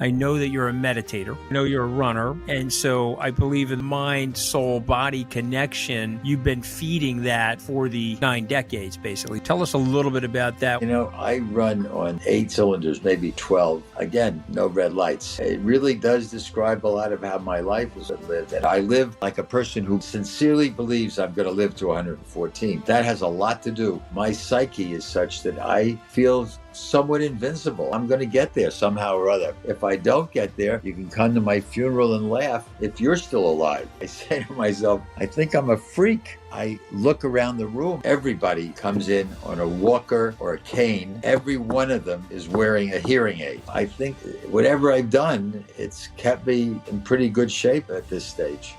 I know that you're a meditator. I know you're a runner. And so I believe in mind, soul, body connection. You've been feeding that for the 9 decades, basically. Tell us a little bit about that. I run on 8 cylinders, maybe 12. Again, no red lights. It really does describe a lot of how my life was lived. And I live like a person who sincerely believes I'm going to live to 114. That has a lot to do. My psyche is such that I feel somewhat invincible. I'm going to get there somehow or other. If I don't get there, you can come to my funeral and laugh if you're still alive. I say to myself, I think I'm a freak. I look around the room. Everybody comes in on a walker or a cane. Every one of them is wearing a hearing aid. I think whatever I've done, it's kept me in pretty good shape at this stage.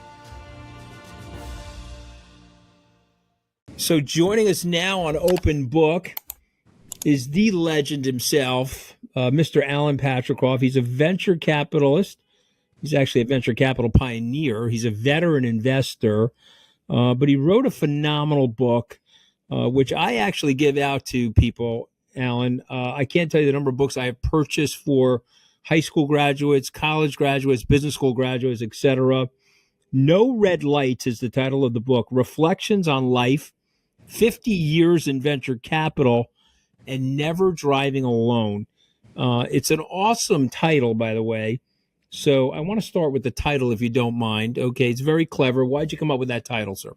So joining us now on Open Book is the legend himself, Mr. Allan Patrickov. He's a venture capitalist. He's actually a venture capital pioneer. He's a veteran investor, but he wrote a phenomenal book, which I actually give out to people, Allan. I can't tell you the number of books I have purchased for high school graduates, college graduates, business school graduates, etc. No Red Lights is the title of the book. Reflections on Life, 50 Years in Venture Capital, and Never Driving Alone. It's an awesome title, by the way. So I want to start with the title, if you don't mind. Okay, it's very clever. Why'd you come up with that title, sir?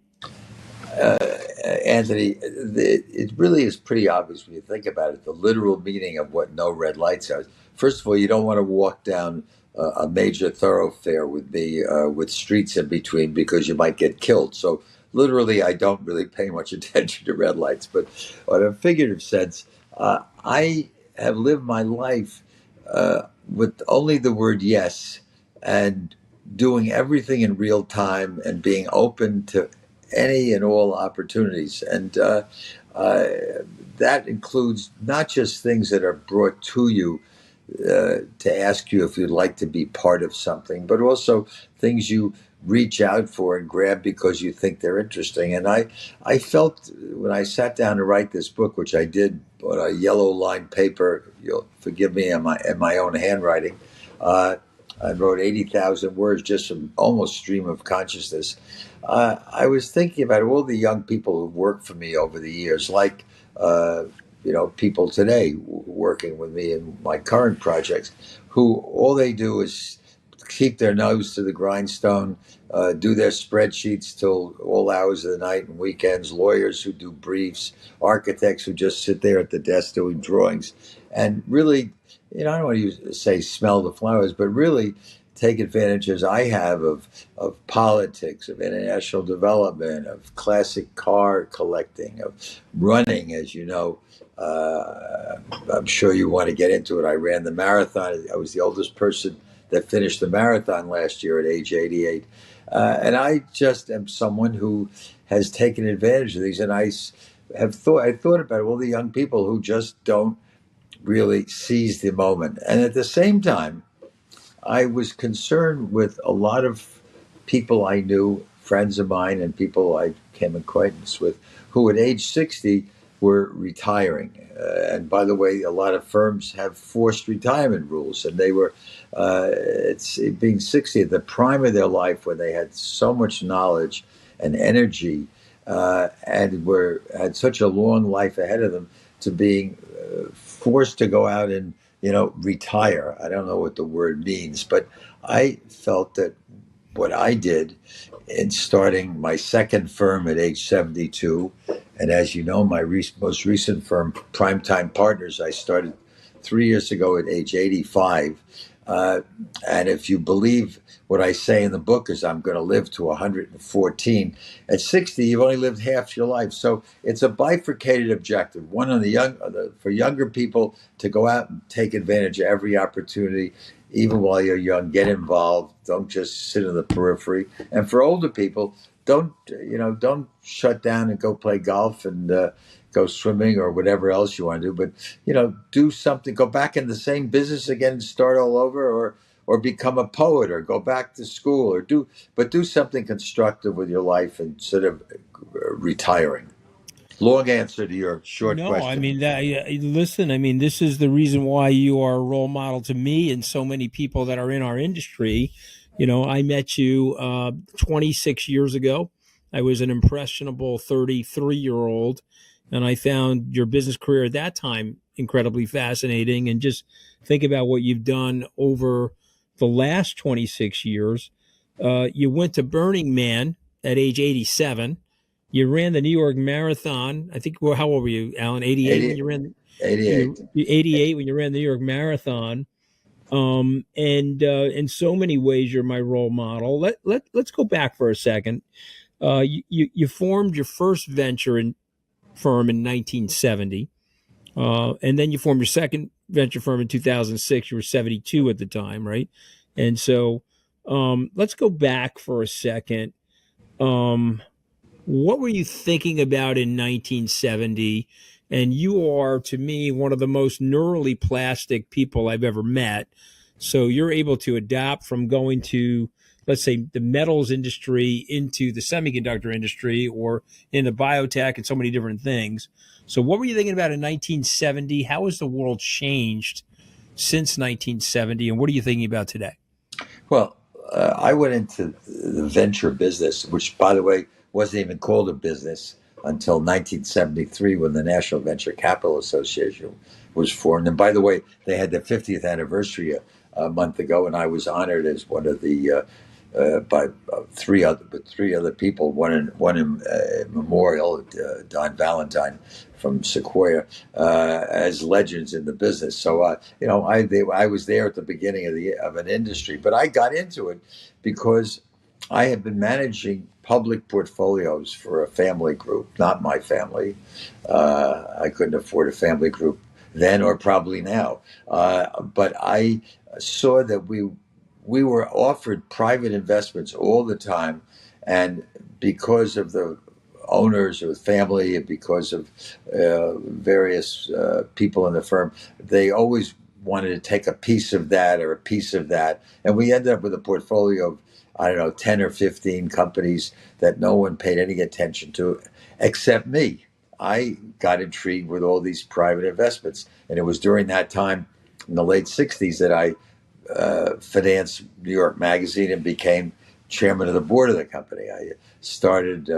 Anthony, it really is pretty obvious when you think about it, the literal meaning of what no red lights are. First of all, you don't want to walk down a major thoroughfare with me with streets in between because you might get killed. So literally, I don't really pay much attention to red lights. But on a figurative sense, I have lived my life with only the word yes and doing everything in real time and being open to any and all opportunities. And that includes not just things that are brought to you to ask you if you'd like to be part of something, but also things you reach out for and grab because you think they're interesting. And I felt when I sat down to write this book, which I did on a yellow lined paper, you'll forgive me, in my own handwriting, I wrote 80,000 words just from almost stream of consciousness. I was thinking about all the young people who've worked for me over the years, like people today working with me in my current projects, who all they do is keep their nose to the grindstone, do their spreadsheets till all hours of the night and weekends, lawyers who do briefs, architects who just sit there at the desk doing drawings, and really, I don't want to say smell the flowers, but really take advantage, as I have, of politics, of international development, of classic car collecting, of running, as you know. I'm sure you want to get into it. I ran the marathon. I was the oldest person that finished the marathon last year at age 88. And I just am someone who has taken advantage of these. And I thought about all the young people who just don't really seize the moment. And at the same time, I was concerned with a lot of people I knew, friends of mine and people I came acquaintance with, who at age 60 were retiring. And by the way, a lot of firms have forced retirement rules, and they were, it's being 60 at the prime of their life when they had so much knowledge and energy and had such a long life ahead of them, to being forced to go out and retire. I don't know what the word means, but I felt that what I did in starting my second firm at age 72, and as you know, my most recent firm, Primetime Partners, I started 3 years ago at age 85. And if you believe what I say in the book is I'm going to live to 114, at 60, you've only lived half your life. So it's a bifurcated objective. One on for younger people to go out and take advantage of every opportunity, even while you're young, get involved. Don't just sit in the periphery. And for older people, don't shut down and go play golf and go swimming or whatever else you want to do. But, do something, go back in the same business again and start all over, or become a poet, or go back to school, or do something constructive with your life instead of retiring. Long answer to your short No, I question. mean that. Listen, I mean this is the reason why you are a role model to me and so many people that are in our industry. I met you 26 years ago. I was an impressionable 33-year-old, and I found your business career at that time incredibly fascinating. And just think about what you've done over the last 26 years. You went to Burning Man at age 87. You ran the New York Marathon. I think. Well, how old were you, Allan? 88 when 80, you ran. When 88. you 88 when you ran the New York Marathon. And in so many ways, you're my role model. Let's go back for a second. You formed your first venture in firm in 1970, and then you formed your second venture firm in 2006. You were 72 at the time, right? And so, let's go back for a second. Um, what were you thinking about in 1970? And you are, to me, one of the most neurally plastic people I've ever met. So you're able to adapt from going to, let's say, the metals industry into the semiconductor industry or in the biotech and so many different things. So what were you thinking about in 1970? How has the world changed since 1970? And what are you thinking about today? Well, I went into the venture business, which, by the way, wasn't even called a business until 1973 when the National Venture Capital Association was formed. And by the way, they had their 50th anniversary a month ago, and I was honored as one of the by three other people, one in memorial, Don Valentine from Sequoia, as legends in the business. So I was there at the beginning of an industry, but I got into it because I had been managing public portfolios for a family group, not my family. I couldn't afford a family group then or probably now, but I saw that we were offered private investments all the time, and because of the owners or the family, and because of various people in the firm, they always wanted to take a piece of that or a piece of that, and we ended up with a portfolio of, I don't know, 10 or 15 companies that no one paid any attention to except me. I got intrigued with all these private investments, and it was during that time in the late 60s that I financed New York Magazine and became chairman of the board of the company. I started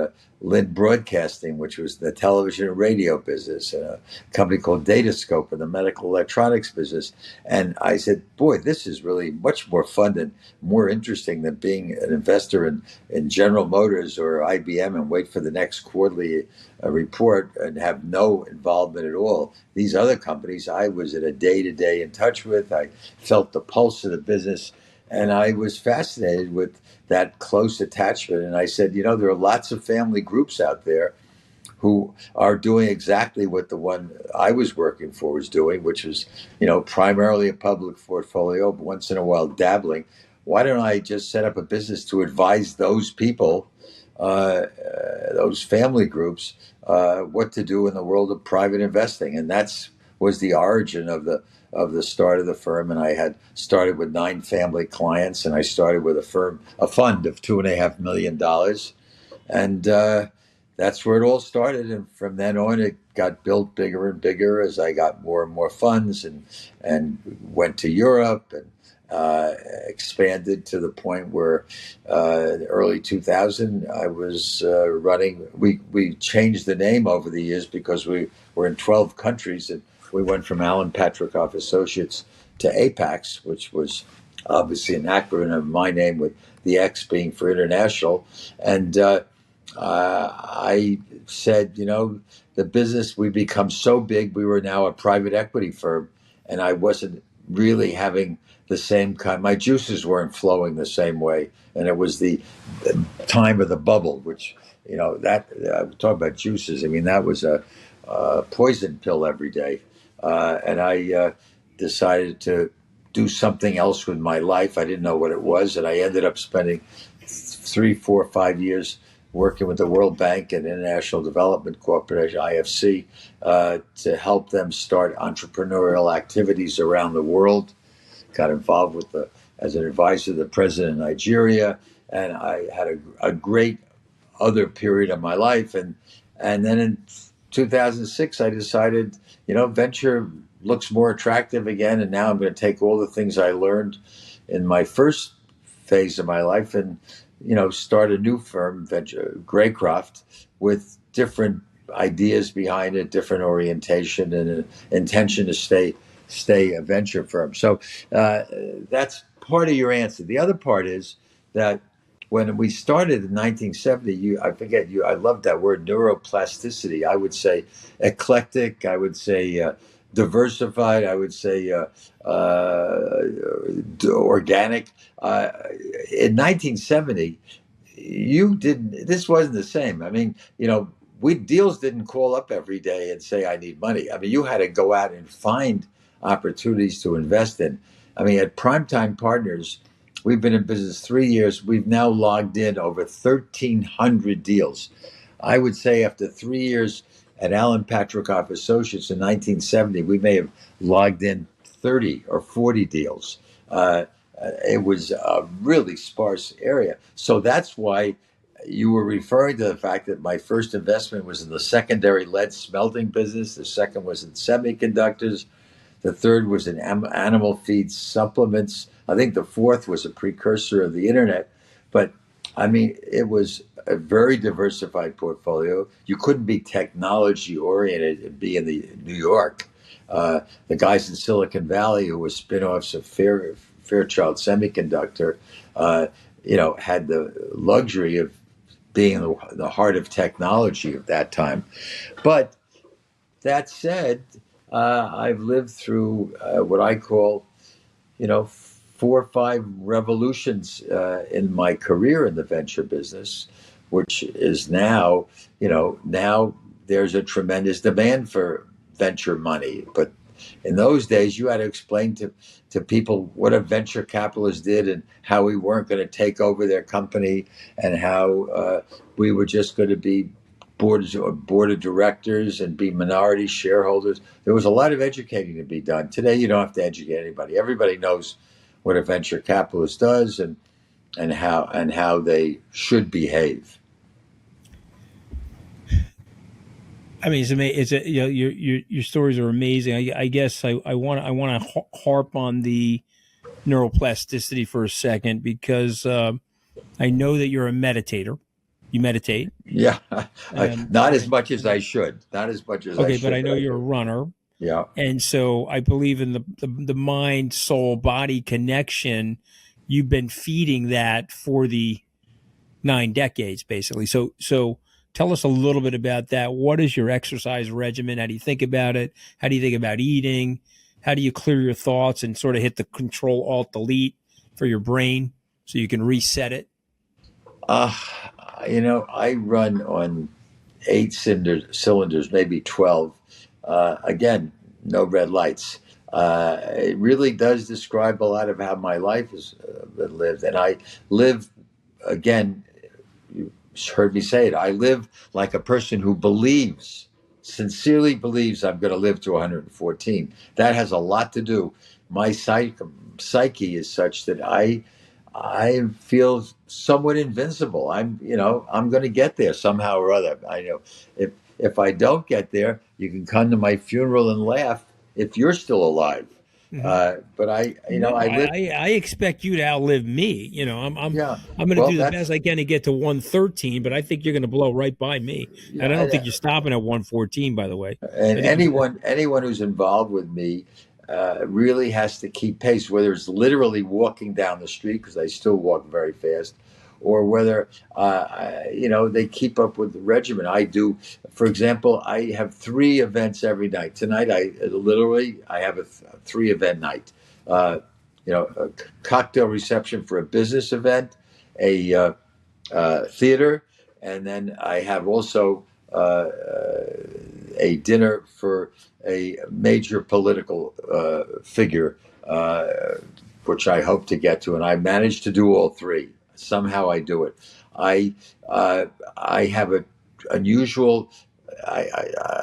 Lind Broadcasting, which was the television and radio business, and a company called Datascope in the medical electronics business. And I said, boy, this is really much more fun and more interesting than being an investor in General Motors or IBM and wait for the next quarterly report and have no involvement at all. These other companies, I was at a day-to-day in touch with. I felt the pulse of the business, and I was fascinated with that close attachment. And I said, there are lots of family groups out there who are doing exactly what the one I was working for was doing, which was, primarily a public portfolio, but once in a while dabbling. Why don't I just set up a business to advise those people, those family groups, what to do in the world of private investing? And that's was the origin of the start of the firm. And I had started with 9 family clients, and I started with a fund of $2.5 million, and that's where it all started. And from then on, it got built bigger and bigger as I got more and more funds, and went to Europe and expanded to the point where in early 2000 I was running. We changed the name over the years because we were in 12 countries, and we went from Allan Patrickov Associates to APAX, which was obviously an acronym of my name, with the X being for international. And I said, the business, we become so big, we were now a private equity firm, and I wasn't really having the same kind, my juices weren't flowing the same way. And it was the time of the bubble, which, that talk about juices. I mean, that was a poison pill every day. And I decided to do something else with my life. I didn't know what it was. And I ended up spending 3, 4, 5 years working with the World Bank and International Development Corporation, IFC, to help them start entrepreneurial activities around the world. Got involved as an advisor to the president of Nigeria. And I had a great other period of my life. And then in 2006, I decided, venture looks more attractive again. And now I'm going to take all the things I learned in my first phase of my life and, start a new firm, Venture Graycroft, with different ideas behind it, different orientation, and an intention to stay a venture firm. So that's part of your answer. The other part is that when we started in 1970, I love that word, neuroplasticity. I would say eclectic. I would say diversified. I would say organic. In 1970, this wasn't the same. I mean, we deals didn't call up every day and say, I need money. I mean, you had to go out and find opportunities to invest in. I mean, at Primetime Partners, we've been in business 3 years. We've now logged in over 1,300 deals. I would say after 3 years at Allan Patrickov Associates in 1970, we may have logged in 30 or 40 deals. It was a really sparse area. So that's why you were referring to the fact that my first investment was in the secondary lead smelting business. The second was in semiconductors. The third was in animal feed supplements. I think the fourth was a precursor of the internet. But I mean, it was a very diversified portfolio. You couldn't be technology oriented and be in New York. The guys in Silicon Valley who were spin-offs of Fairchild Semiconductor, had the luxury of being in the heart of technology at that time. But that said, I've lived through what I call, 4 or 5 revolutions in my career in the venture business, which is now, now there's a tremendous demand for venture money. But in those days, you had to explain to people what a venture capitalist did and how we weren't going to take over their company and how we were just going to be board of directors and be minority shareholders. There was a lot of educating to be done. Today, you don't have to educate anybody. Everybody knows what a venture capitalist does and how they should behave. I mean, it's amazing. Your stories are amazing. I guess I want to harp on the neuroplasticity for a second because I know that you're a meditator. You meditate. Yeah, not as much as I should. Not as much as I Okay, should. but I know you're a runner. Yeah. And so I believe in the mind, soul, body connection. You've been feeding that for the 9 decades, basically. So tell us a little bit about that. What is your exercise regimen? How do you think about it? How do you think about eating? How do you clear your thoughts and sort of hit the Control Alt Delete for your brain so you can reset it? I run on 8 cylinders, maybe 12. Again, no red lights. It really does describe a lot of how my life has been lived. And I live, again, you heard me say it, I live like a person who sincerely believes I'm going to live to 114. That has a lot to do. My psyche is such that I feel somewhat invincible. I'm going to get there somehow or other. I know if I don't get there, you can come to my funeral and laugh if you're still alive. Mm-hmm. But I expect you to outlive me. Yeah. I'm going to Well, do the best I can to get to 113, but I think you're going to blow right by me. And I don't think you're stopping at 114, by the way. and anyone who's involved with me really has to keep pace, whether it's literally walking down the street because I still walk very fast, or whether they keep up with the regimen. I do. For example, I have 3 events every night. Tonight, I have a 3-event night. A cocktail reception for a business event, a theater, and then I have also a dinner for a major political figure, which I hope to get to, and I managed to do all 3. Somehow I do it. I have a unusual.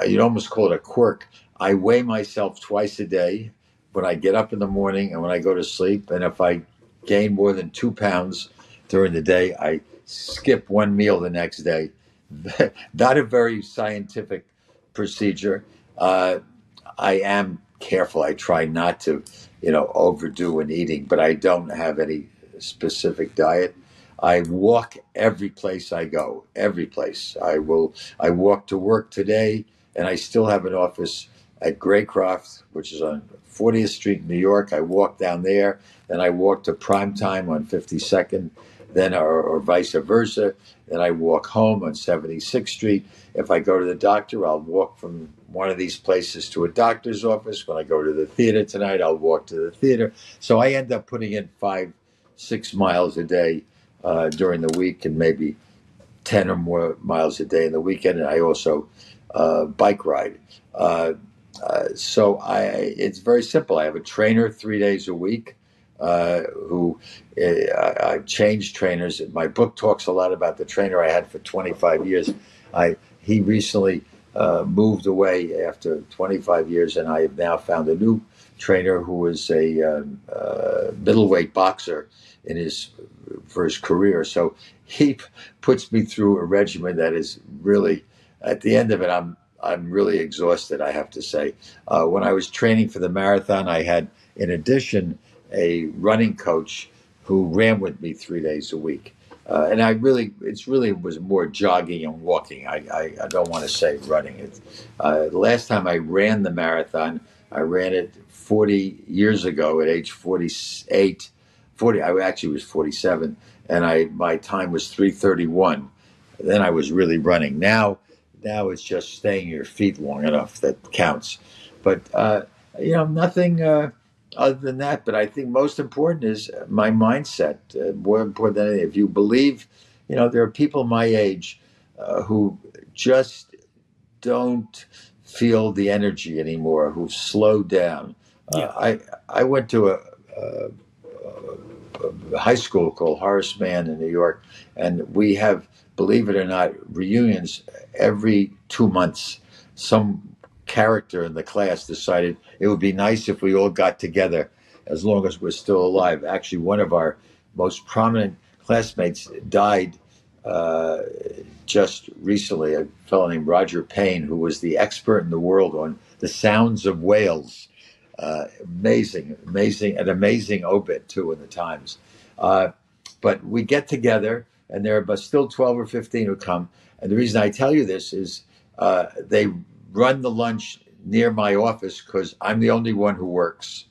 You'd almost call it a quirk. I weigh myself twice a day when I get up in the morning and when I go to sleep. And if I gain more than 2 pounds during the day, I skip one meal the next day. Not a very scientific procedure. I am careful. I try not to, overdo in eating, but I don't have any specific diet. I walk every place I go. Every place I will. I walk to work today, and I still have an office at Graycroft, which is on 40th Street, New York. I walk down there, then I walk to Primetime on 52nd, then or vice versa. Then I walk home on 76th Street. If I go to the doctor, I'll walk from one of these places to a doctor's office. When I go to the theater tonight, I'll walk to the theater. So I end up putting in 5-6 miles a day during the week, and maybe 10 or more miles a day in the weekend. And I also bike ride. It's very simple. I have a trainer 3 days a week who I've changed trainers. My book talks a lot about the trainer I had for 25 years. He recently moved away after 25 years, and I have now found a new trainer who is a middleweight boxer for his career. So he puts me through a regimen that is really, at the end of it, I'm really exhausted, I have to say. When I was training for the marathon, I had, in addition, a running coach who ran with me 3 days a week. And it really was more jogging and walking. I don't want to say running. The last time I ran the marathon, I ran it 40 years ago at age 48. I actually was 47, and my time was 3:31. Then I was really running. Now it's just staying your feet long enough that counts. But nothing other than that. But I think most important is my mindset. More important than anything, if you believe, there are people my age who just don't feel the energy anymore, who've slowed down. I went to a high school called Horace Mann in New York, and we have, believe it or not, reunions every 2 months. Some character in the class decided it would be nice if we all got together as long as we're still alive. Actually, one of our most prominent classmates died just recently, a fellow named Roger Payne, who was the expert in the world on the sounds of whales. Amazing obit too in the Times. But we get together, and there are still 12 or 15 who come. And the reason I tell you this is they run the lunch near my office because I'm the only one who works.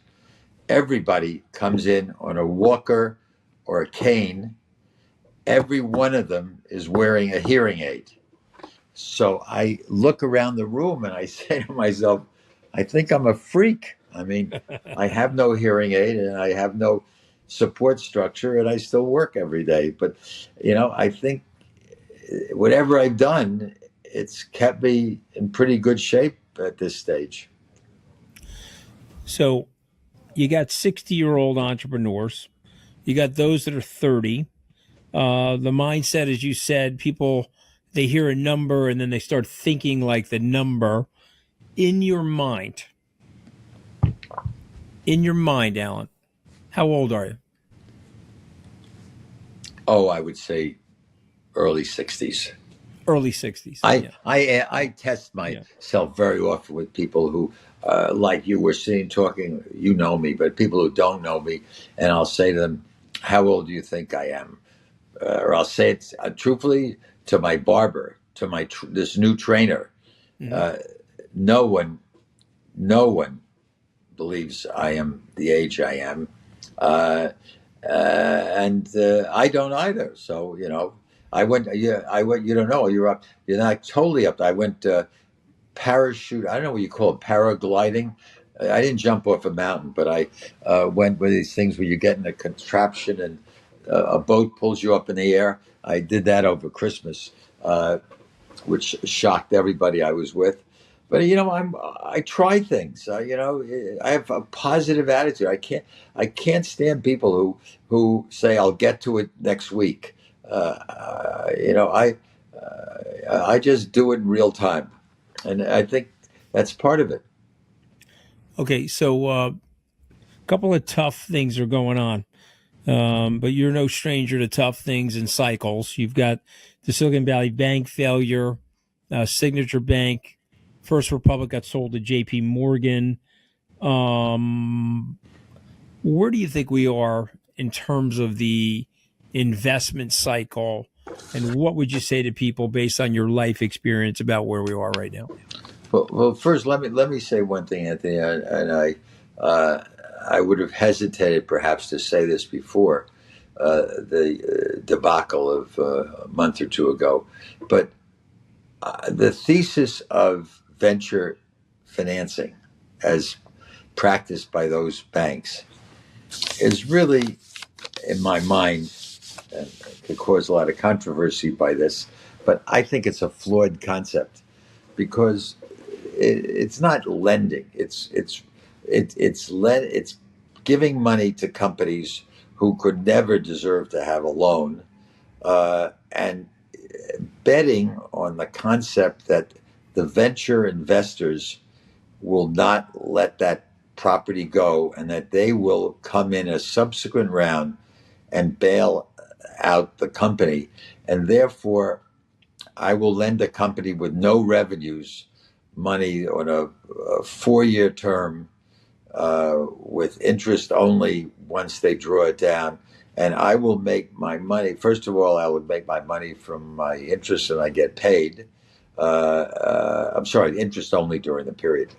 Everybody comes in on a walker or a cane. Every one of them is wearing a hearing aid. So I look around the room and I say to myself, I think I'm a freak. I mean, I have no hearing aid and I have no support structure, and I still work every day. But, I think whatever I've done, it's kept me in pretty good shape at this stage. So you got 60-year-old entrepreneurs. You got those that are 30. The mindset, as you said, people, they hear a number and then they start thinking like the number. In your mind, Allan, how old are you? Oh, I would say early 60s. Early 60s. I test myself very often with people who, like you were talking, you know me, but people who don't know me, and I'll say to them, how old do you think I am? Or I'll say it truthfully to my barber, to this new trainer. Mm-hmm. No one believes I am the age I am. And I don't either. So, I went. Yeah, I went. You don't know. You're up. You're not totally up. I went parachute. I don't know what you call it. Paragliding. I didn't jump off a mountain, but I went with these things where you get in a contraption and a boat pulls you up in the air. I did that over Christmas, which shocked everybody I was with. But I try things. I have a positive attitude. I can't stand people who say I'll get to it next week. I just do it in real time, and I think that's part of it. Okay, so a couple of tough things are going on, but you're no stranger to tough things and cycles. You've got the Silicon Valley Bank failure, Signature Bank, First Republic got sold to J.P. Morgan. Um, where do you think we are in terms of the investment cycle? And what would you say to people based on your life experience about where we are right now? Well, first let me say one thing, Anthony, and I would have hesitated perhaps to say this before the debacle of a month or two ago, but the thesis of venture financing, as practiced by those banks, is really, in my mind, and could cause a lot of controversy by this, but I think it's a flawed concept because it's not lending. It's giving money to companies who could never deserve to have a loan, and betting on the concept that the venture investors will not let that property go and that they will come in a subsequent round and bail out the company. And therefore, I will lend a company with no revenues money on a 4-year term with interest only once they draw it down. And I will make my money. First of all, I would make my money from my interest and I get paid. I'm sorry, interest only during the period.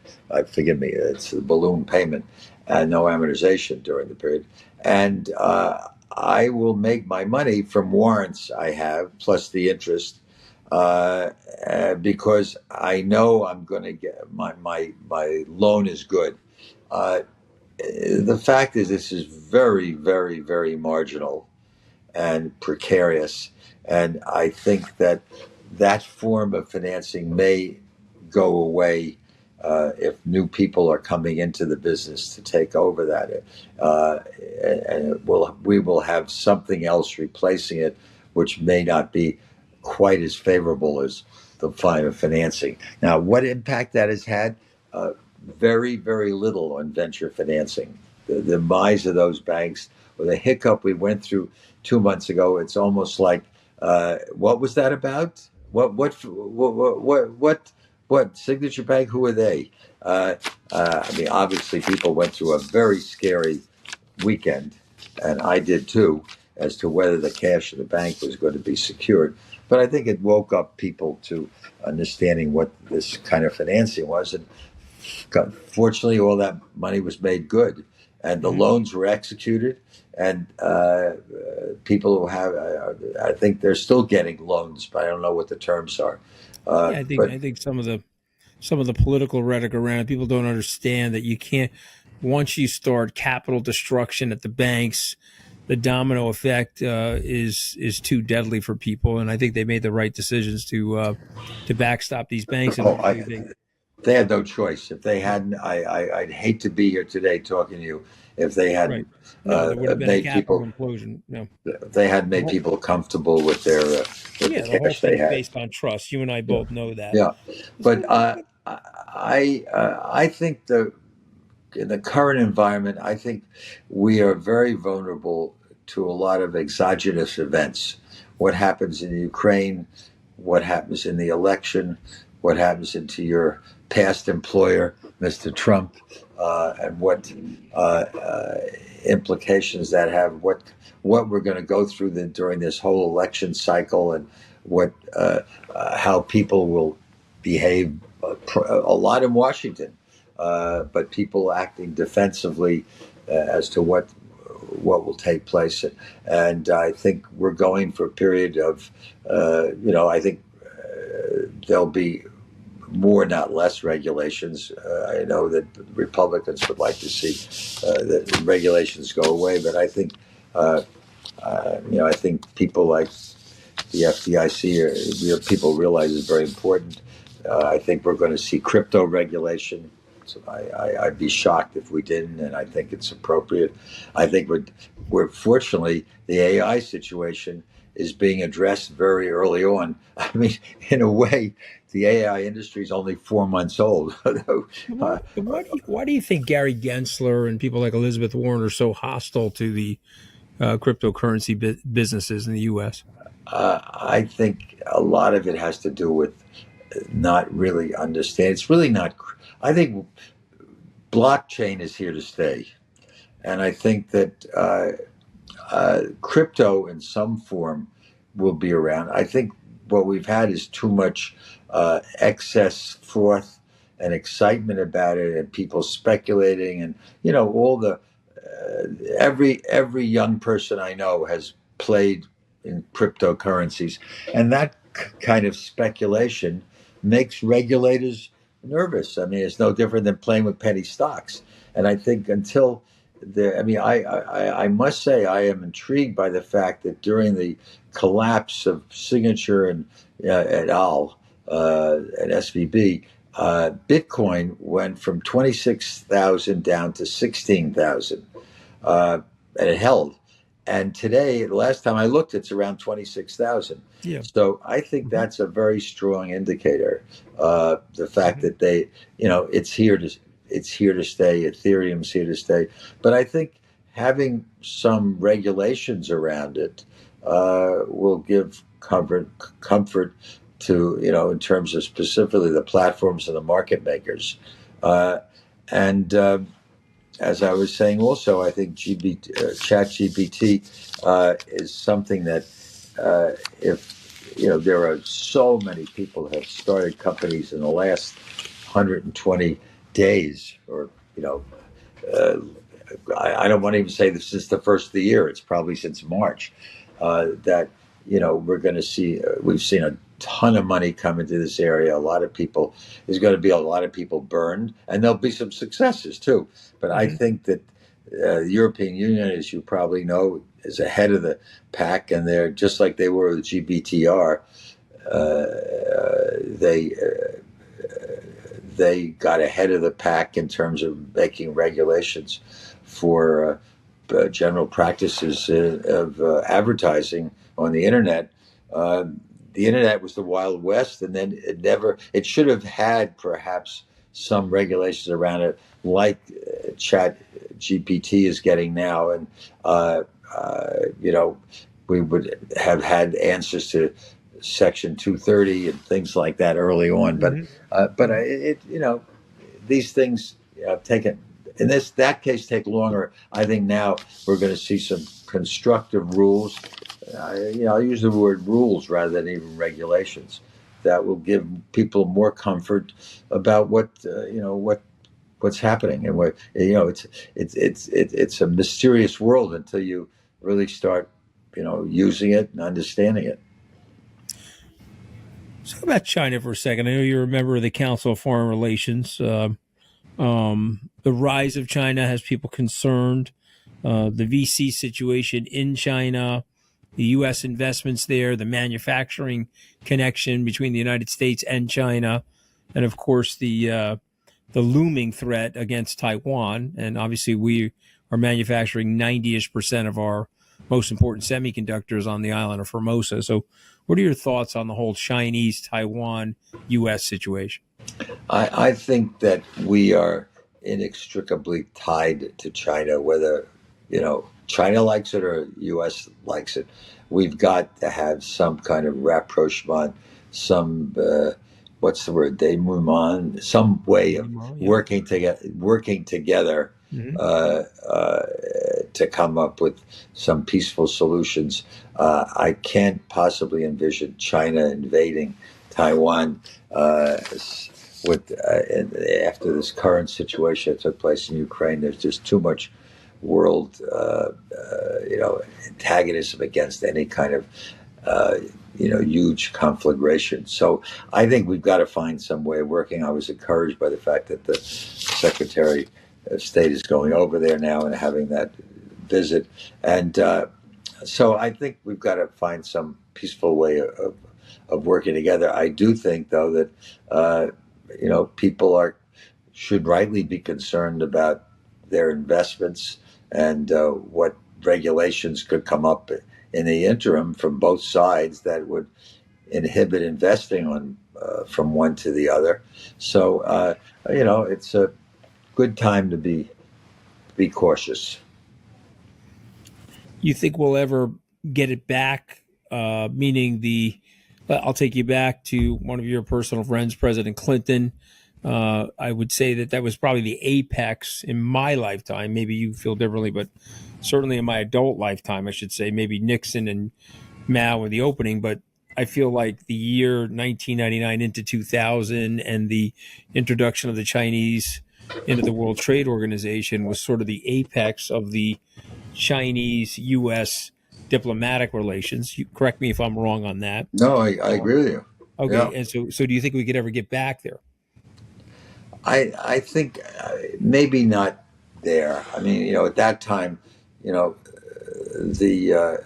Forgive me, it's a balloon payment and no amortization during the period. And I will make my money from warrants I have plus the interest because I know I'm going to get my loan is good. Uh, the fact is, this is very, very, very marginal and precarious. And I think that that form of financing may go away if new people are coming into the business to take over that. And we will have something else replacing it, which may not be quite as favorable as the kind of financing. Now, what impact that has had? Very, very little on venture financing. The demise of those banks, or the hiccup we went through 2 months ago, it's almost like, what was that about? What Signature Bank? Who are they? I mean, obviously, people went through a very scary weekend, and I did too, as to whether the cash in the bank was going to be secured. But I think it woke up people to understanding what this kind of financing was, and fortunately, all that money was made good, and the Mhm. loans were executed. And people who have, I think they're still getting loans, but I don't know what the terms are. Yeah, I think But I think some of the political rhetoric around it, people don't understand that you can't once you start capital destruction at the banks, the domino effect is too deadly for people. And I think they made the right decisions to backstop these banks. And oh, hopefully they they had no choice. If they hadn't, I'd hate to be here today talking to you if they right. hadn't No, there would have been a made capital people implosion. No, if they hadn't the made whole, people comfortable with their with the yeah, the whole cash they thing's had. based on trust. You and I Yeah, both know that. yeah. But So, I think the in the current environment, I think we are very vulnerable to a lot of exogenous events. What happens in Ukraine, what happens in the election, what happens into your past employer, Mr. Trump, and what implications that have, what we're going to go through during this whole election cycle, and what how people will behave. A lot in Washington, but people acting defensively as to what will take place. And I think we're going for a period of, I think there'll be more, not less, regulations. I know that Republicans would like to see the regulations go away, but I think, I think people like the FDIC, people realize is very important. I think we're going to see crypto regulation. So I'd be shocked if we didn't, and I think it's appropriate. I think we're fortunately the AI situation is being addressed very early on. I mean, in a way, the AI industry is only 4 months old. uh, why do you think Gary Gensler and people like Elizabeth Warren are so hostile to the cryptocurrency businesses in the U.S.? I think a lot of it has to do with not really understand. It's really not. I think blockchain is here to stay, and I think that crypto in some form will be around. I think what we've had is too much excess froth and excitement about it, and people speculating, and all the every young person I know has played in cryptocurrencies, and that kind of speculation makes regulators nervous. I mean, it's no different than playing with penny stocks. And I think until I mean, I must say I am intrigued by the fact that during the collapse of Signature and et al. And SVB, Bitcoin went from 26,000 down to 16,000, and it held. And today, the last time I looked, it's around 26,000. Yeah. So I think Mm-hmm. that's a very strong indicator. The fact Mm-hmm. that it's here to stay. Ethereum's here to stay. But I think having some regulations around it will give comfort to in terms of specifically the platforms and the market makers. And As I was saying, also, I think Chat GPT is something that if there are so many people have started companies in the last 120 days, or uh, I don't want to even say this is the first of the year. It's probably since March that we're going to see. We've seen a ton of money come into this area. A lot of people There's going to be a lot of people burned, and there'll be some successes too. But I Mm-hmm. think that the European Union, as you probably know, is ahead of the pack, and they're just like they were with GBTR. They got ahead of the pack in terms of making regulations for general practices of advertising on the internet. The internet was the Wild West, and then it should have had perhaps some regulations around it, like Chat GPT is getting now. And, we would have had answers to Section 230 and things like that early on. But, Mm-hmm. these things taken in that case take longer. I think now we're going to see some constructive rules. I use the word rules rather than even regulations that will give people more comfort about what's happening, and what it's a mysterious world until you really start using it and understanding it. So how about China for a second? I know you're a member of the Council of Foreign Relations. The rise of China has people concerned. The VC situation in China, the U.S. investments there, the manufacturing connection between the United States and China, and of course the looming threat against Taiwan. And obviously, we are manufacturing 90-ish% of our most important semiconductors on the island of Formosa. So, what are your thoughts on the whole Chinese Taiwan U.S. situation? I think that we are inextricably tied to China, whether China likes it or U.S. likes it. We've got to have some kind of rapprochement, some what's the word, denouement, some way of Yeah. working together Mm-hmm. to come up with some peaceful solutions. I can't possibly envision China invading Taiwan after this current situation that took place in Ukraine. There's just too much world, antagonism against any kind of, huge conflagration. So I think we've got to find some way of working. I was encouraged by the fact that the Secretary of State is going over there now and having that visit. And so I think we've got to find some peaceful way of working together. I do think, though, that people should rightly be concerned about their investments, and what regulations could come up in the interim from both sides that would inhibit investing on from one to the other. So it's a good time to be cautious. You think we'll ever get it back? Meaning I'll take you back to one of your personal friends, President Clinton. I would say that was probably the apex in my lifetime. Maybe you feel differently, but certainly in my adult lifetime, I should say, maybe Nixon and Mao in the opening. But I feel like the year 1999 into 2000 and the introduction of the Chinese into the World Trade Organization was sort of the apex of the Chinese U.S. diplomatic relations. You correct me if I'm wrong on that. No, I agree with you. Okay, Yeah. and so do you think we could ever get back there? I think maybe not there. I mean, at that time, you know, the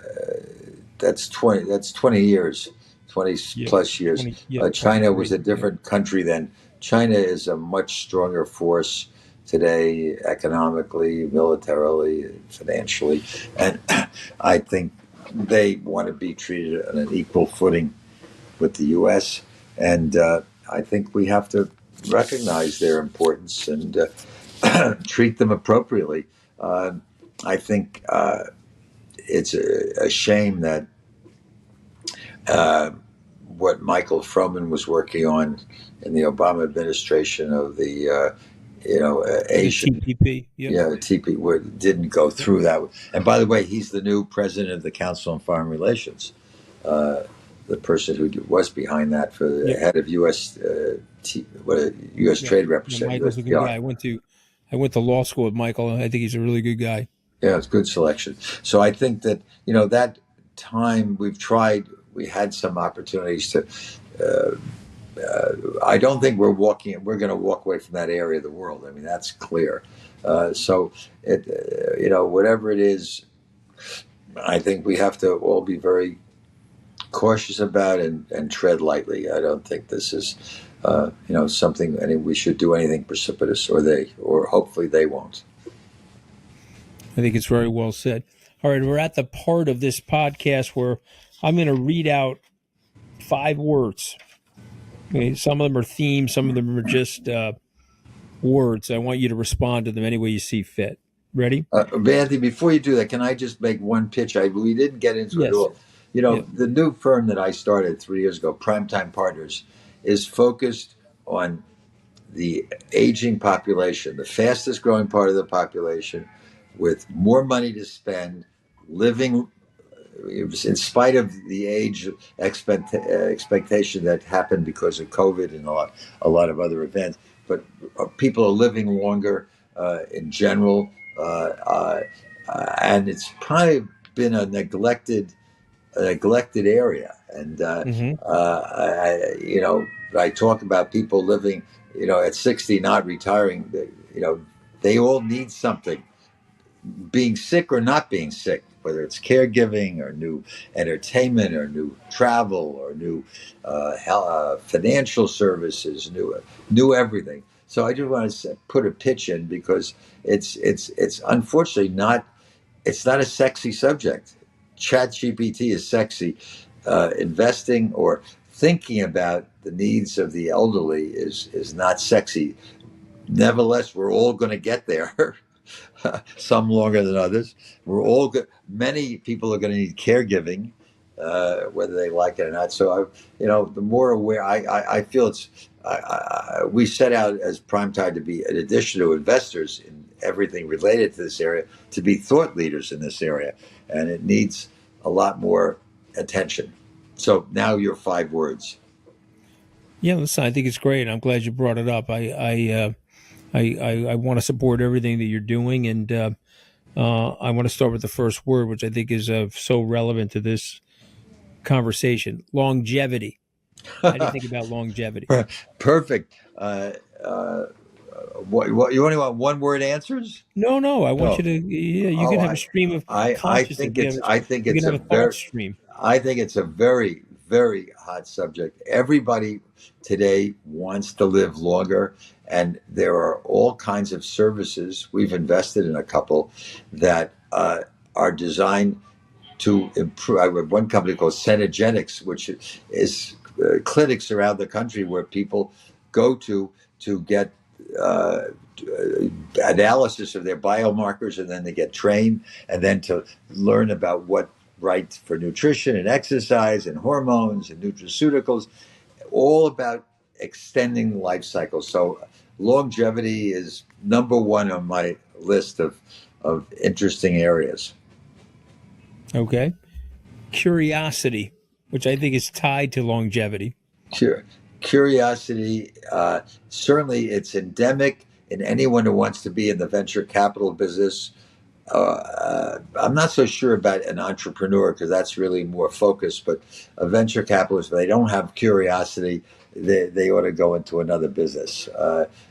that's 20 years, 20 Yeah, plus years. 20, China was 30. a Yeah. different country then. China is a much stronger force today, economically, militarily, financially, and I think they want to be treated on an equal footing with the U.S. And I think we have to recognize their importance and treat them appropriately. Uh, I think it's a shame that uh, what Michael Froman was working on in the Obama administration of the The Asian, TPP. Yep. TP didn't go through that. And by the way, he's the new president of the Council on Foreign Relations. Uh, the person who was behind that for the Yep. head of U.S. U.S. Yep. Trade Yeah, Representative, Michael's a good guy. I went to law school with Michael, and I think he's a really good guy. Yeah, it's good selection. So I think that that time we had some opportunities to. Uh, I don't think we're going to walk away from that area of the world. I mean, that's clear. So whatever it is, I think we have to all be very cautious about and tread lightly. I don't think this is, something we should do anything precipitous, or hopefully they won't. I think it's very well said. All right, we're at the part of this podcast where I'm going to read out 5 words. Okay, some of them are themes, some of them are just words. I want you to respond to them any way you see fit. Ready? Anthony, before you do that, can I just make one pitch? We didn't get into it at Yes. all. Yep. The new firm that I started 3 years ago, Primetime Partners, is focused on the aging population, the fastest growing part of the population, with more money to spend, living in spite of the age expectation that happened because of COVID and a lot of other events. But people are living longer in general, and it's probably been a neglected area. And Mm-hmm. I talk about people living, at 60, not retiring. They all need something, being sick or not being sick, whether it's caregiving or new entertainment or new travel or new financial services, new everything. So I just want to put a pitch in because it's unfortunately not, it's not a sexy subject. Chat GPT is sexy. Investing or thinking about the needs of the elderly is not sexy. Nevertheless, we're all going to get there. Some longer than others. We're all good. Many people are going to need caregiving, whether they like it or not. So, the more aware, I feel we set out as Primetime to be, in addition to investors in everything related to this area, to be thought leaders in this area. And it needs a lot more attention. So now your 5 words. Yeah, listen, I think it's great. I'm glad you brought it up. I want to support everything that you're doing, and I want to start with the first word, which I think is so relevant to this conversation: longevity. How do you think about longevity? Perfect. What you only want one word answers? No. I want No. you to. Yeah, you can Oh, have a stream of I consciousness. think it's I think You can it's a have a thought very stream. I think it's a very, very hot subject. Everybody today wants to live longer, and there are all kinds of services. We've invested in a couple that are designed to improve. I have one company called Centogenics, which is clinics around the country where people go to get uh, analysis of their biomarkers, and then they get trained, and then to learn about what right for nutrition and exercise and hormones and nutraceuticals, all about extending the life cycle. So longevity is number one on my list of interesting areas. Okay. Curiosity, which I think is tied to longevity. Sure. Curiosity, certainly it's endemic in anyone who wants to be in the venture capital business. I'm not so sure about an entrepreneur because that's really more focused, but a venture capitalist, if they don't have curiosity, they ought to go into another business.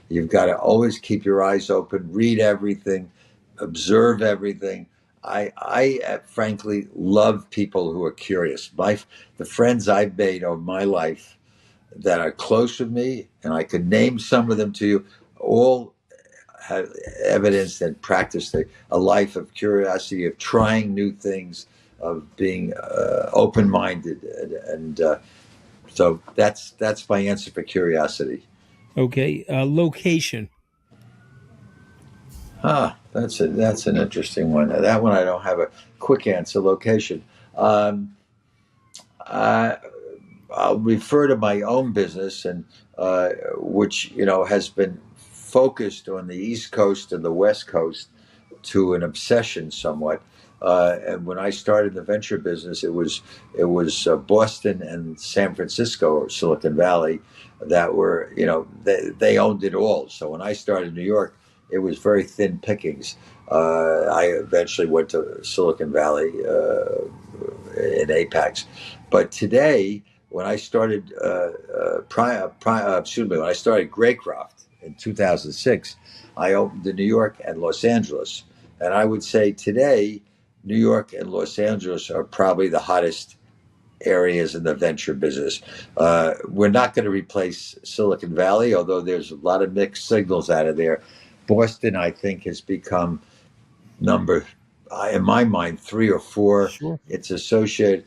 You've got to always keep your eyes open, read everything, observe everything. I frankly love people who are curious. The friends I've made over my life that are close with me, and I could name some of them to you, all have evidenced and practiced a life of curiosity, of trying new things, of being open-minded, and so that's my answer for curiosity. Okay. Location. That's an interesting one. That one I don't have a quick answer. Location. Um, I, I'll refer to my own business, and which has been focused on the East Coast and the West Coast to an obsession somewhat. And when I started the venture business, it was Boston and San Francisco or Silicon Valley that were they owned it all. So when I started New York, it was very thin pickings. I eventually went to Silicon Valley in Apex, but today when I started when I started Graycroft in 2006, I opened in New York and Los Angeles. And I would say today, New York and Los Angeles are probably the hottest areas in the venture business. We're not going to replace Silicon Valley, although there's a lot of mixed signals out of there. Boston, I think, has become number, in my mind, three or four. Sure. It's associated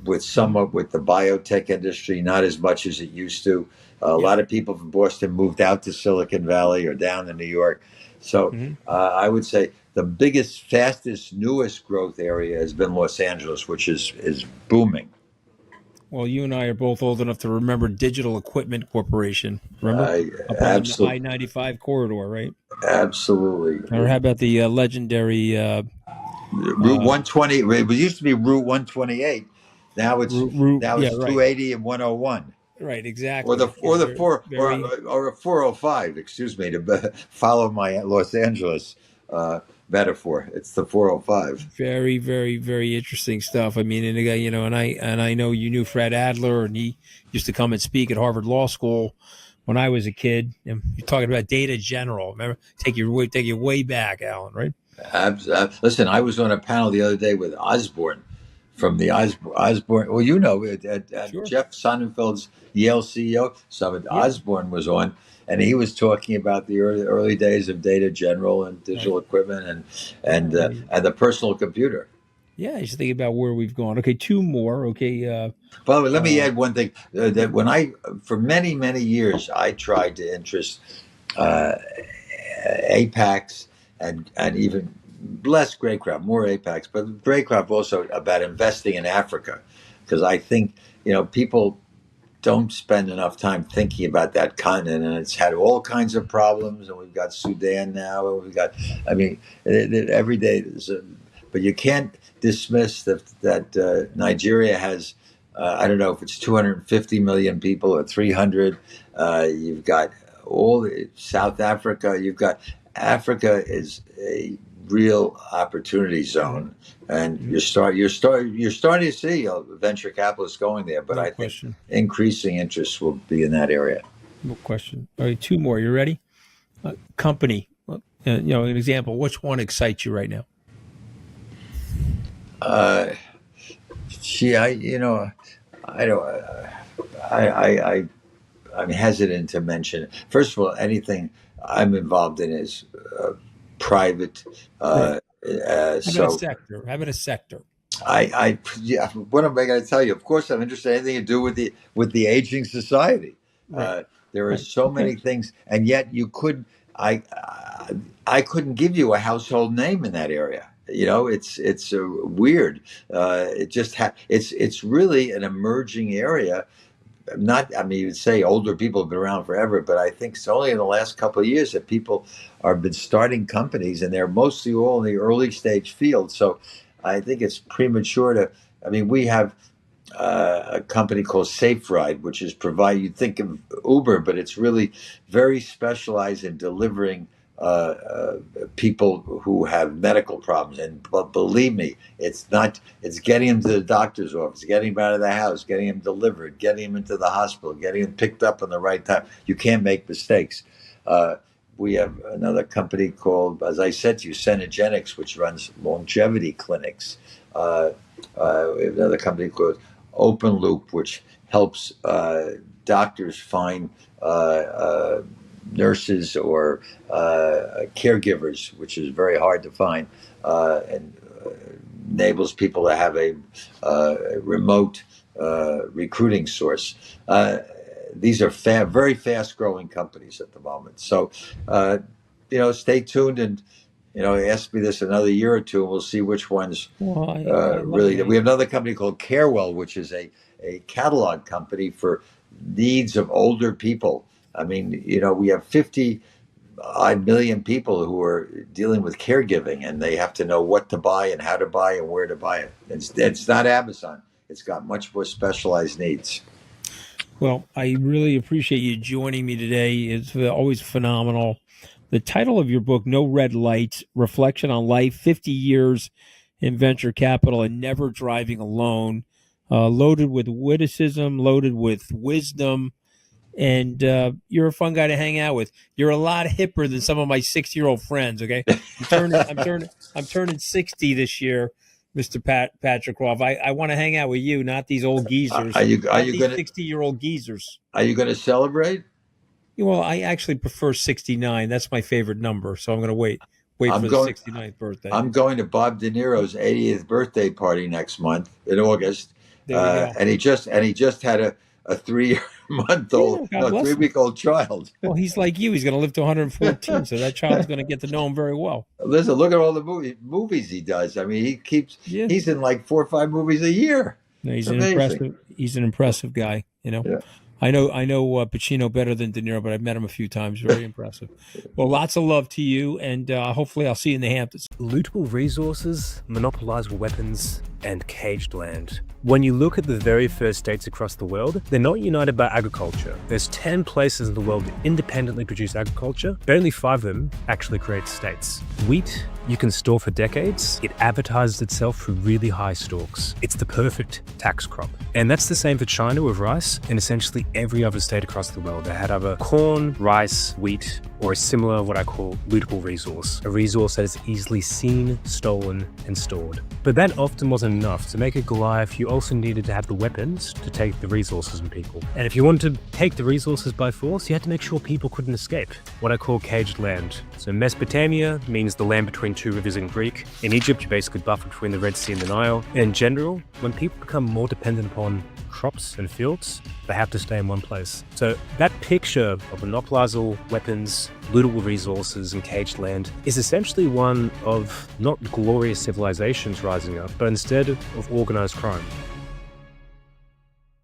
with somewhat with the biotech industry, not as much as it used to. A Yeah. lot of people from Boston moved out to Silicon Valley or down to New York. So Hmm. I would say the biggest, fastest, newest growth area has been Los Angeles, which is booming. Well, you and I are both old enough to remember Digital Equipment Corporation. Remember? I Up on the absolutely, I-95 corridor, right? Or absolutely. how about the legendary Route uh, 120. It used to be Route 128. Now it's route? now Yeah, it's right. 280 and 101. Right, Or the exactly. Yeah, or the very, four very, or a 405, excuse me, to follow my Los Angeles metaphor. It's the 405. very, very, very interesting stuff. I mean, and the guy, and I know you knew Fred Adler, and he used to come and speak at Harvard Law School when I was a kid. And you're talking about data general. Remember, take you way back, Alan. Right? Listen, I was on a panel the other day with Osborne from the Osborne. Well, at Sure. Jeff Sonnenfeld's Yale CEO Summit, Yeah. Osborne was on, and he was talking about the early days of data general and Right. digital equipment and Yeah. I mean, and the personal computer. yeah. I just think about where we've gone. Okay, two more. Okay. By the way, let me Uh, add one thing yeah. that for many years, I tried to interest uh, APACs and even less Greycroft, more APACs, but Greycroft also about investing in Africa, because I think people don't spend enough time thinking about that continent, and it's had all kinds of problems. And we've got Sudan now, and we've got, I mean, every day. But you can't dismiss that Nigeria has. I don't know if it's 250 million people or 300. You've got South Africa. You've got Africa is a real opportunity Mhm. zone, and Mhm. you're starting to see venture capitalists going there. But No I think question. increasing interest will be in that area. No question. All right, two more. You ready? Company. An example. Which one excites you right now? Uh, Gee, I don't, I'm hesitant to mention it. First of all, anything I'm involved in is private. Right. How about a So sector? How about a sector? yeah. What am I going to tell you? Of course, I'm interested in anything to do with the aging society. Right. There are Right. so Okay. many things, and yet I couldn't give you a household name in that area. It's weird. It's really an emerging area. Not, I mean, you'd say older people have been around forever, but I think it's only in the last couple of years that people are been starting companies, and they're mostly all in the early stage field. So I think it's premature to. I mean, we have a company called Safe Ride, which is provide. You'd think of Uber, but it's really very specialized in delivering people who have medical problems. And but believe me, it's not. It's getting them to the doctor's office, getting them out of the house, getting them delivered, getting them into the hospital, getting them picked up on the right time. You can't make mistakes. We have another company called, as I said to you, Cenogenics, which runs longevity clinics. We have another company called Open Loop, which helps doctors find nurses or caregivers, which is very hard to find, and enables people to have a remote recruiting source. These are very fast-growing companies at the moment. So, stay tuned and ask me this another year or two, and we'll see which ones Well, I love really. it. We have another company called Carewell, which is a catalog company for needs of older people. I mean, we have 50 million people who are dealing with caregiving, and they have to know what to buy and how to buy and where to buy it. It's not Amazon. It's got much more specialized needs. Well, I really appreciate you joining me today. It's always phenomenal. The title of your book, No Red Lights: Reflection on Life, 50 Years in Venture Capital and Never Driving Alone, loaded with witticism, loaded with wisdom, and you're a fun guy to hang out with. You're a lot hipper than some of my 60-year-old friends. Okay, I'm turning 60 this year, Mr. Patrickov. I want to hang out with you, not these old geezers, Are you not these gonna 60-year-old geezers. celebrate? Well, I actually prefer 69. That's my favorite number, so I'm going to wait I'm for the going. 69th birthday. I'm going to Bob De Niro's 80th birthday party next month in August, There you go. and he just had a 3 month old, Yeah, God no, bless him. 3 week old child. Well, he's like you. He's going to live to 114, so that child's going to get to know him very well. Listen, look at all the movies he does. I mean, Yeah. he's in like 4 or 5 movies a year. No, It's he's an amazing. impressive. He's an impressive guy. Yeah. I know Pacino better than De Niro, but I've met him a few times. Very impressive. Well, lots of love to you, and hopefully I'll see you in the Hamptons. Lootable resources, monopolizable weapons, and caged land. When you look at the very first states across the world, they're not united by agriculture. There's 10 places in the world that independently produce agriculture, but only 5 of them actually create states. Wheat you can store for decades. It advertises itself through really high stalks. It's the perfect tax crop. And that's the same for China with rice and essentially every other state across the world that had either corn, rice, wheat, or a similar what I call lootable resource, a resource that is easily seen, stolen, and stored. But that often wasn't enough. To make a Goliath, you also needed to have the weapons to take the resources from people. And if you wanted to take the resources by force, you had to make sure people couldn't escape, what I call caged land. So Mesopotamia means the land between 2 rivers in Greek. In Egypt, you basically buffer between the Red Sea and the Nile. And in general, when people become more dependent upon crops and fields, they have to stay in one place. So that picture of monopolizable weapons, lootable resources, and caged land is essentially one of not glorious civilizations rising up, but instead of organized crime.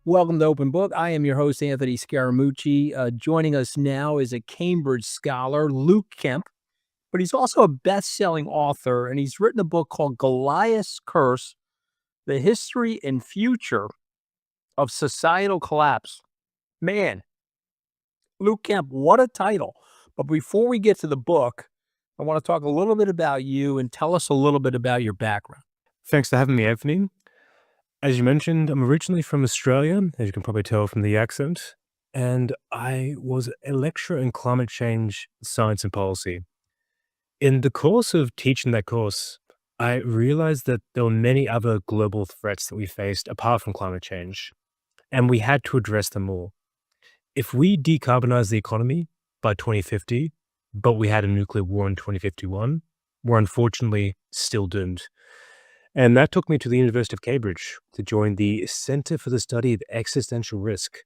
Welcome to Open Book. I am your host, Anthony Scaramucci. Joining us now is a Cambridge scholar, Luke Kemp, but he's also a best-selling author, and he's written a book called Goliath's Curse: The History and Future of Societal Collapse. Man, Luke Kemp, what a title. But before we get to the book, I want to talk a little bit about you and tell us a little bit about your background. Thanks for having me, Anthony. As you mentioned, I'm originally from Australia, as you can probably tell from the accent, and I was a lecturer in climate change science and policy. In the course of teaching that course, I realized that there were many other global threats that we faced apart from climate change, and we had to address them all. If we decarbonize the economy by 2050, but we had a nuclear war in 2051, we're unfortunately still doomed. And that took me to the University of Cambridge to join the Center for the Study of Existential Risk.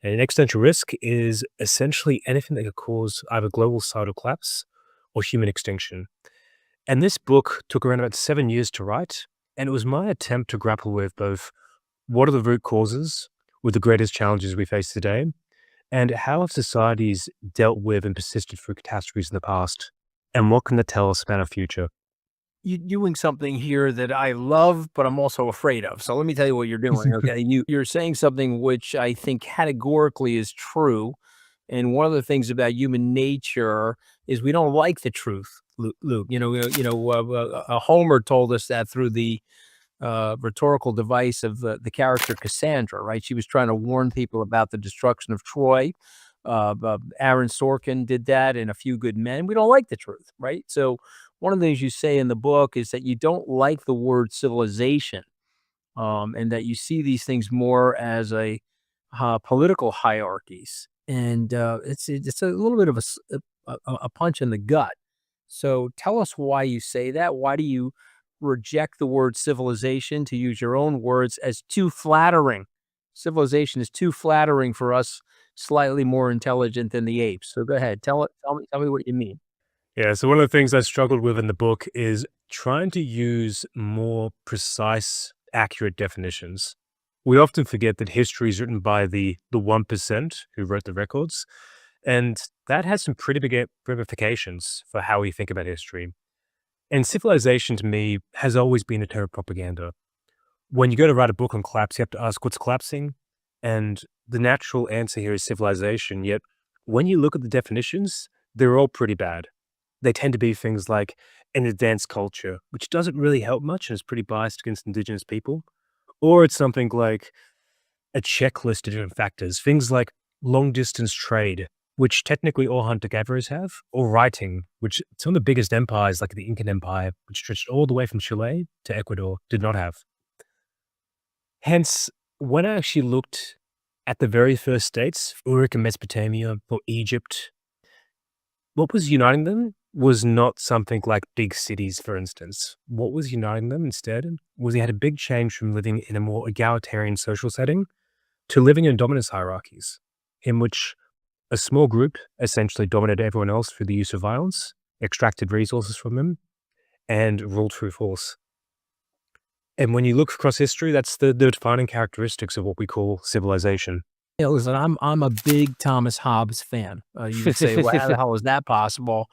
And existential risk is essentially anything that could cause either global societal collapse or human extinction. And this book took around about 7 years to write. And it was my attempt to grapple with both what are the root causes with the greatest challenges we face today, and how have societies dealt with and persisted through catastrophes in the past, and what can that tell us about our future? You're doing something here that I love, but I'm also afraid of. So let me tell you what you're doing. Okay. You're saying something which I think categorically is true. And one of the things about human nature is we don't like the truth, Luke. Homer told us that through the rhetorical device of the character Cassandra, right? She was trying to warn people about the destruction of Troy. Aaron Sorkin did that in A Few Good Men. We don't like the truth, right? So one of the things you say in the book is that you don't like the word civilization, and that you see these things more as political hierarchies, and it's a little bit of a punch in the gut. So tell us why you say that. Why do you reject the word civilization, to use your own words, as too flattering? Civilization is too flattering for us slightly more intelligent than the apes. So go ahead, tell me what you mean. Yeah, so one of the things I struggled with in the book is trying to use more precise, accurate definitions. We often forget that history is written by the 1% who wrote the records, and that has some pretty big ramifications for how we think about history. And civilization to me has always been a term of propaganda. When you go to write a book on collapse, you have to ask what's collapsing, and the natural answer here is civilization. Yet when you look at the definitions, they're all pretty bad. They tend to be things like an advanced culture, which doesn't really help much and is pretty biased against indigenous people. Or it's something like a checklist of different factors, things like long distance trade, which technically all hunter gatherers have, or writing, which some of the biggest empires, like the Incan Empire, which stretched all the way from Chile to Ecuador, did not have. Hence, when I actually looked at the very first states, Uruk and Mesopotamia, or Egypt, what was uniting them was not something like big cities, for instance. What was uniting them instead was they had a big change from living in a more egalitarian social setting to living in dominance hierarchies, in which a small group essentially dominated everyone else through the use of violence, extracted resources from them, and ruled through force. And when you look across history, that's the defining characteristics of what we call civilization. Yeah, listen, I'm a big Thomas Hobbes fan. You would say, "Well, how the hell is that possible?"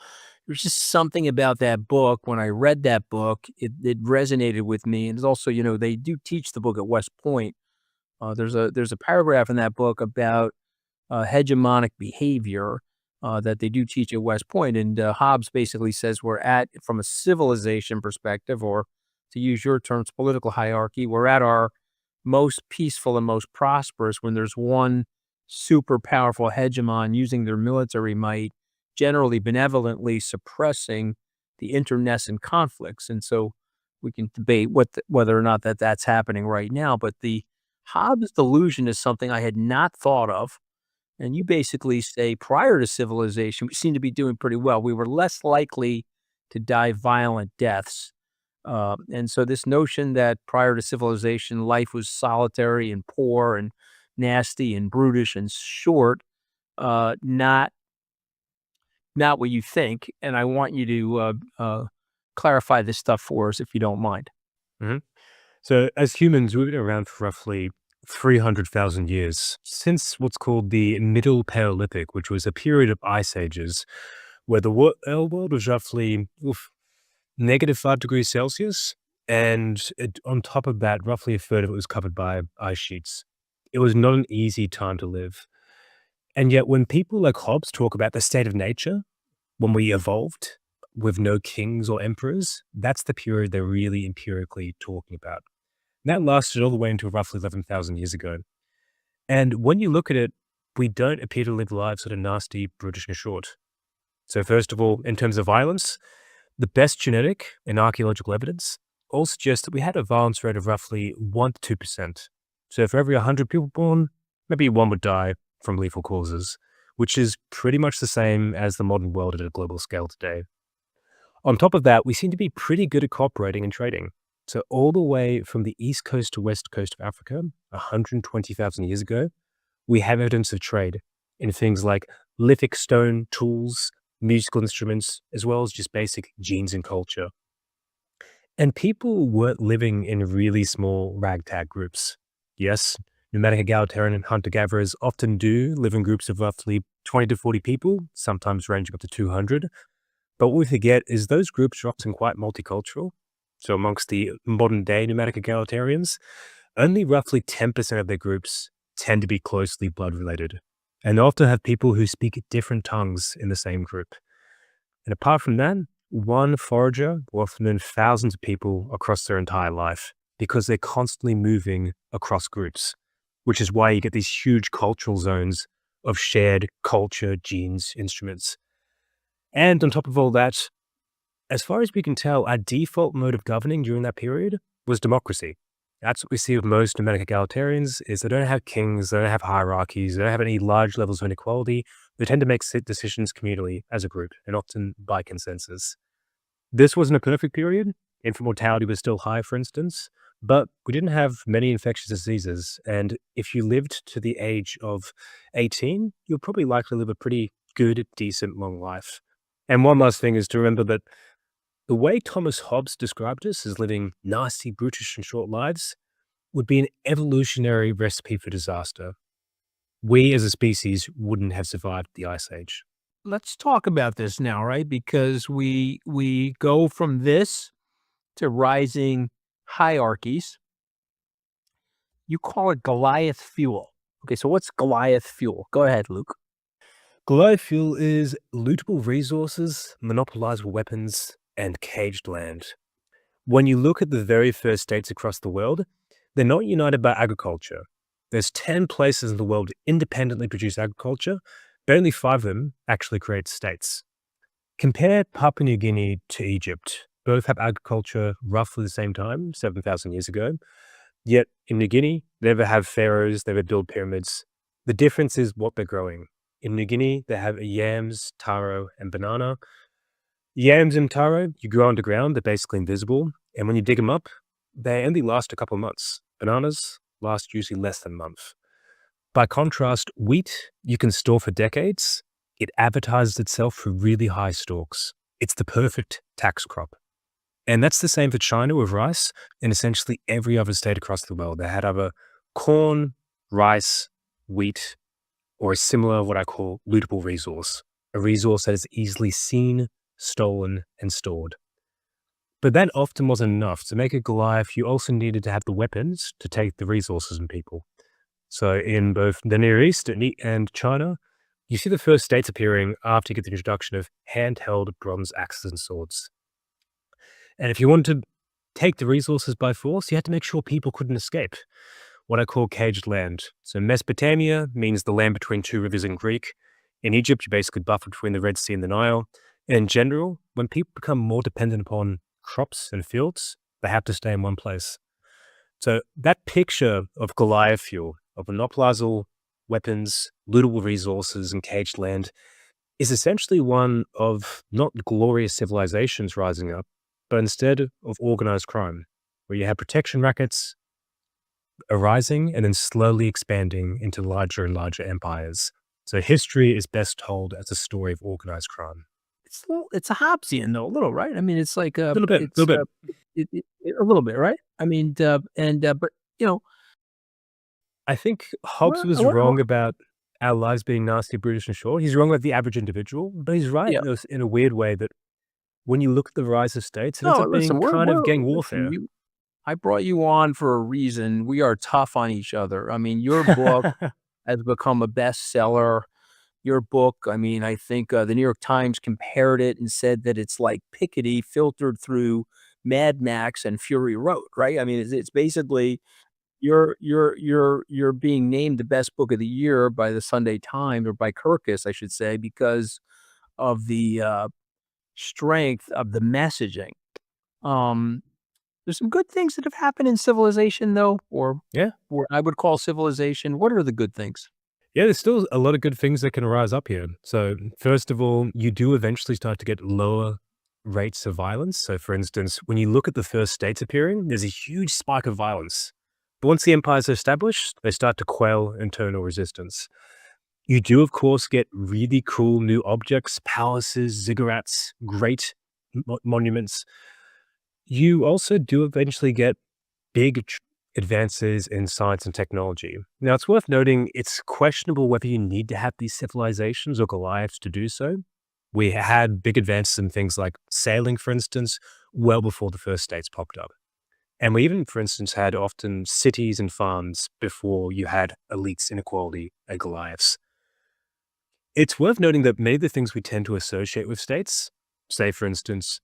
There's just something about that book. When I read that book, it resonated with me, and it's also, they do teach the book at West Point. There's a paragraph in that book about hegemonic behavior that they do teach at West Point, and Hobbes basically says we're at, from a civilization perspective, or to use your terms, political hierarchy, we're at our most peaceful and most prosperous when there's one super powerful hegemon using their military might, generally benevolently suppressing the internecine conflicts. And so we can debate whether or not that's happening right now. But the Hobbes delusion is something I had not thought of. And you basically say prior to civilization, we seem to be doing pretty well. We were less likely to die violent deaths. And so this notion that prior to civilization, life was solitary and poor and nasty and brutish and short, not what you think. And I want you to clarify this stuff for us, if you don't mind. Mhm. So as humans, we've been around for roughly 300,000 years, since what's called the Middle Paleolithic, which was a period of ice ages, where the world was roughly -5 degrees Celsius, and on top of that, roughly a third of it was covered by ice sheets. It was not an easy time to live. And yet when people like Hobbes talk about the state of nature, when we evolved with no kings or emperors, that's the period they're really empirically talking about. And that lasted all the way until roughly 11,000 years ago. And when you look at it, we don't appear to live lives that are nasty, brutish, and short. So first of all, in terms of violence, the best genetic and archaeological evidence all suggests that we had a violence rate of roughly 1 to 2%. So for every 100 people born, maybe one would die from lethal causes, which is pretty much the same as the modern world at a global scale today. On top of that, we seem to be pretty good at cooperating and trading. So all the way from the east coast to west coast of Africa, 120,000 years ago, we have evidence of trade in things like lithic stone tools, musical instruments, as well as just basic genes and culture. And people weren't living in really small ragtag groups. Yes, nomadic egalitarian and hunter-gatherers often do live in groups of roughly 20 to 40 people, sometimes ranging up to 200. But what we forget is those groups are often quite multicultural. So amongst the modern day nomadic egalitarians, only roughly 10% of their groups tend to be closely blood related, and they often have people who speak different tongues in the same group. And apart from that, one forager will often know thousands of people across their entire life because they're constantly moving across groups, which is why you get these huge cultural zones of shared culture, genes, instruments. And on top of all that, as far as we can tell, our default mode of governing during that period was democracy. That's what we see with most nomadic egalitarians is they don't have kings, they don't have hierarchies, they don't have any large levels of inequality. They tend to make decisions communally as a group and often by consensus. This wasn't a perfect period. Infant mortality was still high, for instance, but we didn't have many infectious diseases. And if you lived to the age of 18, you'll probably likely live a pretty good, decent, long life. And one last thing is to remember that the way Thomas Hobbes described us as living nasty, brutish, and short lives would be an evolutionary recipe for disaster. We as a species wouldn't have survived the Ice Age. Let's talk about this now, right? Because we go from this to rising hierarchies. You call it Goliath fuel. Okay, so what's Goliath fuel? Go ahead, Luke. Goliath fuel is lootable resources, monopolizable weapons, and caged land. When you look at the very first states across the world, they're not united by agriculture. There's 10 places in the world that independently produce agriculture, but only 5 of them actually create states. Compare Papua New Guinea to Egypt. Both have agriculture roughly the same time, 7,000 years ago. Yet in New Guinea, they never have pharaohs, they never build pyramids. The difference is what they're growing. In New Guinea, they have yams, taro, and banana. Yams and taro, you grow underground, they're basically invisible. And when you dig them up, they only last a couple of months. Bananas last usually less than a month. By contrast, wheat, you can store for decades. It advertises itself for really high stalks. It's the perfect tax crop. And that's the same for China with rice and essentially every other state across the world. They had either corn, rice, wheat, or a similar, what I call lootable resource, a resource that is easily seen, stolen, and stored. But that often wasn't enough. To make a Goliath, you also needed to have the weapons to take the resources and people. So in both the Near East and China, you see the first states appearing after you get the introduction of handheld bronze axes and swords. And if you wanted to take the resources by force, you had to make sure people couldn't escape, what I call caged land. So Mesopotamia means the land between 2 rivers in Greek. In Egypt, you basically buffer between the Red Sea and the Nile. And in general, when people become more dependent upon crops and fields, they have to stay in one place. So that picture of Goliath fuel, of monopolizable weapons, lootable resources, and caged land is essentially one of not glorious civilizations rising up, but instead of organized crime, where you have protection rackets arising and then slowly expanding into larger and larger empires. So history is best told as a story of organized crime. It's a Hobbesian though, a little, right? I mean, it's like A little bit. A little bit, right? I mean, but you know, I think Hobbes was wrong about our lives being nasty, brutish, and short. He's wrong about the average individual, but he's right in a weird way that when you look at the rise of states, it ends up being kind of gang warfare. I brought you on for a reason. We are tough on each other. I mean, your book has become a bestseller. Your book, I mean, I think the New York Times compared it and said that it's like Piketty filtered through Mad Max and Fury Road, right? I mean, it's basically you're being named the best book of the year by the Sunday Times, or by Kirkus, I should say, because of the strength of the messaging. There's some good things that have happened in civilization, though, or what I would call civilization. What are the good things? Yeah, there's still a lot of good things that can rise up here. So first of all, you do eventually start to get lower rates of violence. So for instance, when you look at the first states appearing, there's a huge spike of violence. But once the empires are established, they start to quell internal resistance. You do, of course, get really cool new objects, palaces, ziggurats, great monuments. You also do eventually get big advances in science and technology. Now, it's worth noting it's questionable whether you need to have these civilizations or Goliaths to do so. We had big advances in things like sailing, for instance, well before the first states popped up. And we even, for instance, had often cities and farms before you had elites, inequality, and Goliaths. It's worth noting that many of the things we tend to associate with states, say, for instance,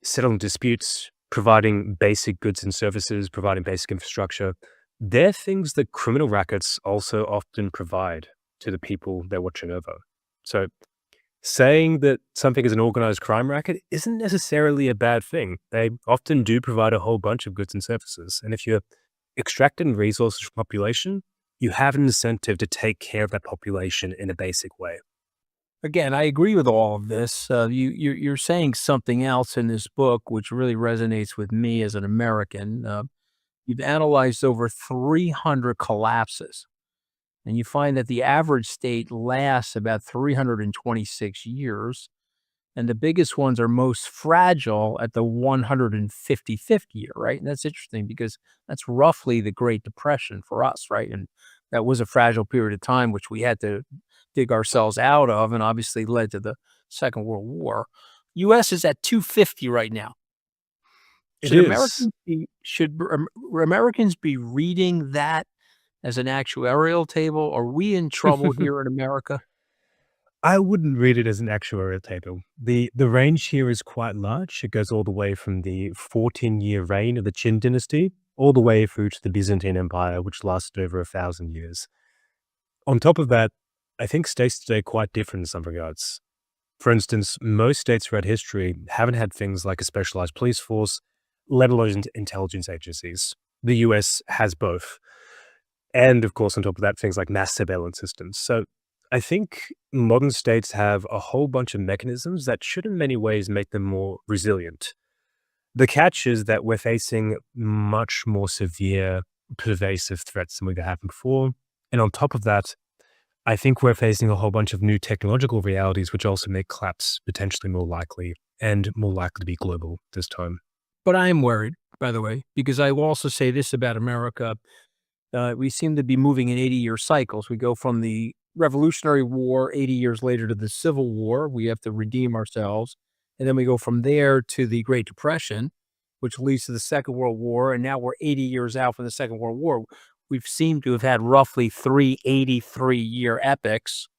settling disputes, providing basic goods and services, providing basic infrastructure, they're things that criminal rackets also often provide to the people they're watching over. So saying that something is an organized crime racket isn't necessarily a bad thing. They often do provide a whole bunch of goods and services. And if you're extracting resources from population, you have an incentive to take care of that population in a basic way. Again, I agree with all of this. You're saying something else in this book, which really resonates with me as an American. You've analyzed over 300 collapses, and you find that the average state lasts about 326 years, and the biggest ones are most fragile at the 155th year, right? And that's interesting because that's roughly the Great Depression for us, right? And that was a fragile period of time, which we had to dig ourselves out of, and obviously led to the Second World War. U.S. is at 250 right now. It is. Should Americans be reading that as an actuarial table? Are we in trouble here in America? I wouldn't read it as an actuarial table. The range here is quite large. It goes all the way from the 14-year reign of the Qin dynasty all the way through to the Byzantine Empire, which lasted over 1,000 years. On top of that, I think states today are quite different in some regards. For instance, most states throughout history haven't had things like a specialized police force, let alone intelligence agencies. The US has both. And of course, on top of that, things like mass surveillance systems. So I think modern states have a whole bunch of mechanisms that should in many ways make them more resilient. The catch is that we're facing much more severe, pervasive threats than we've had before. And on top of that, I think we're facing a whole bunch of new technological realities, which also make collapse potentially more likely and more likely to be global this time. But I am worried, by the way, because I will also say this about America. We seem to be moving in 80-year cycles. We go from the Revolutionary War 80 years later to the Civil War. We have to redeem ourselves. And then we go from there to the Great Depression, which leads to the Second World War. And now we're 80 years out from the Second World War. We've seemed to have had roughly 383-year epics.